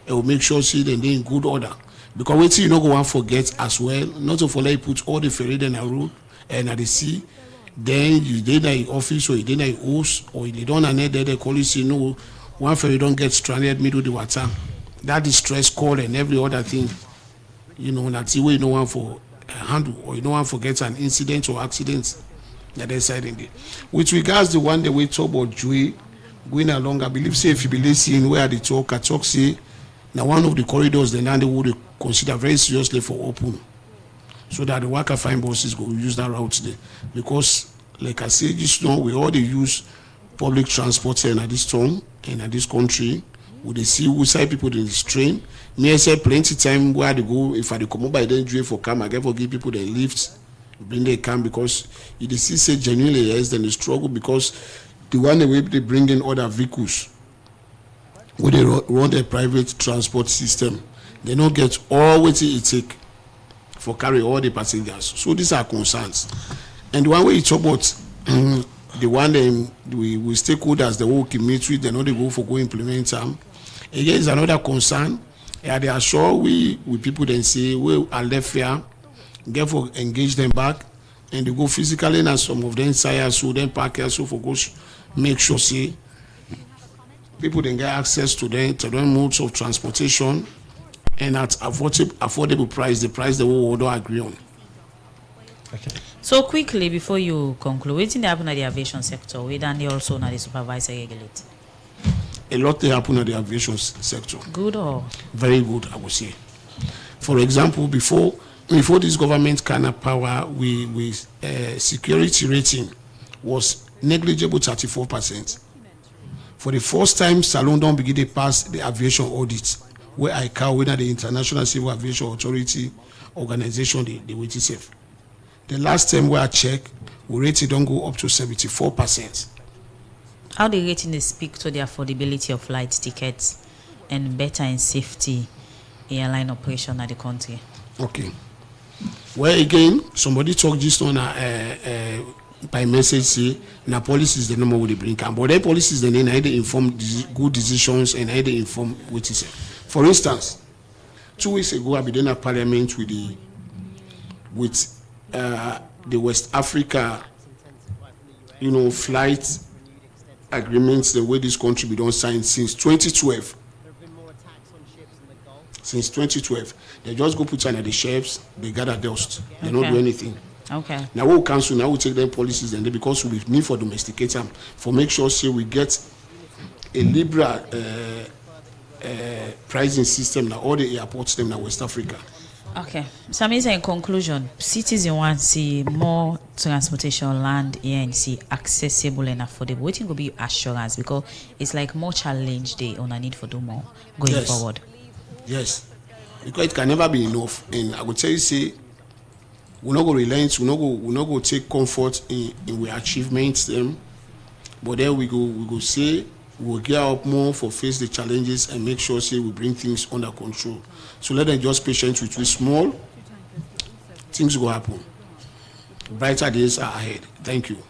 and we'll make sure see them in good order. Because wait till you not go and forget as well, not to follow you put all the ferry in a road and at the sea, then you did a office or you did a host or you don't and there they call you say no, one ferry don't get stranded middle of the water. That is stress call and every other thing. You know, that's the way you know one for handle or you don't want to forget an incident or accident that they side in there. With regards to the one that we talk about Joy going along, I believe say if you be listening where they talk, I talk say now one of the corridors then they would consider very seriously for open, so that the worker fine buses go use that route there. Because like I said, just now we already use public transport here at this town and at this country. Would they see who side people in this train? Me I say plenty time where they go if I come up by then drive for cam, I get for give people the lifts, bring their cam, because if they see say genuinely yes, then they struggle because the one way they bring in other vehicles where they run their private transport system, they don't get all what it take for carry all the passengers. So these are concerns. And the one way you talk about the one then we stakeholders, the whole community, they know they go for go implement them. Again, is another concern. Yeah, they are sure we people then say we are left here, get for engage them back, and they go physically and some of them say so then park here so for go make sure say people then get access to them modes of transportation and at affordable price, the price they will all agree on. Okay. So quickly before you conclude, what's happen at the aviation sector? We done also now the supervisor regulate. A lot they happen at the aviation sector. Good or very good, I would say. For example, before before this government kind of power, we security rating was negligible 34%. For the first time, Salon don't begin to pass the aviation audit, where I call whether the International Civil Aviation Authority organization they wait safe. The last time where I checked, we rated don't go up to 74%. How the rating they speak to the affordability of flight tickets and better and safety airline operation at the country? Okay. Well, again, somebody talk just on by message say na policies the number will they bring but then policies then they inform good decisions and they inform what is it. For instance, 2 weeks ago I been in parliament with the West Africa flight agreements the way this country be don't sign since 2012. Since 2012, they just go put China the shelves, they gather dust, they don't do anything. Okay. Now we'll cancel. Now we'll take them policies and they because we need for domesticate them for make sure say we get a liberal pricing system now all the airports them now West Africa. Okay. So in conclusion, cities in want see more transportation, land, air, and see accessible and affordable. What will be assurance because it's like more challenge they on a need for do more going forward. Yes, because it can never be enough. And I would tell you say. We're not going to relent. We're not going to take comfort in our achievements them, but then we go say we'll gear up more for face the challenges and make sure say we bring things under control. So let them just patient with we small things will happen. Brighter days are ahead. Thank you.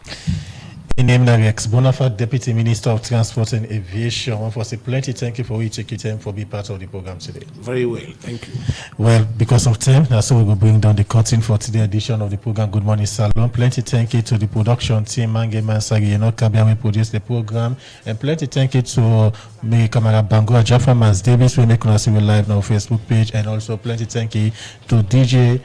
In name Rex Bonafide, Deputy Minister of Transport and Aviation. One for say plenty. Thank you for you taking time for being part of the program today. Very well, thank you. Well, because of time, that's why we will bring down the curtain for today's edition of the program. Good morning, Salon. Plenty thank you to the production team, Mange Mansagi, Kabia, we produce the program, and plenty thank you to me, Kamara Bango, Jaffa Mans Davis, we make us live on our Facebook page, and also plenty thank you to DJ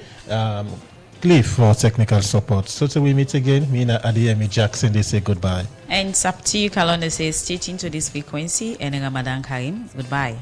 Cliff for technical support. So till we meet again, me and Adeyemi Jackson, they say goodbye. And Sapti Kalonde says stay tuned to this frequency and Ramadan Karim. Goodbye.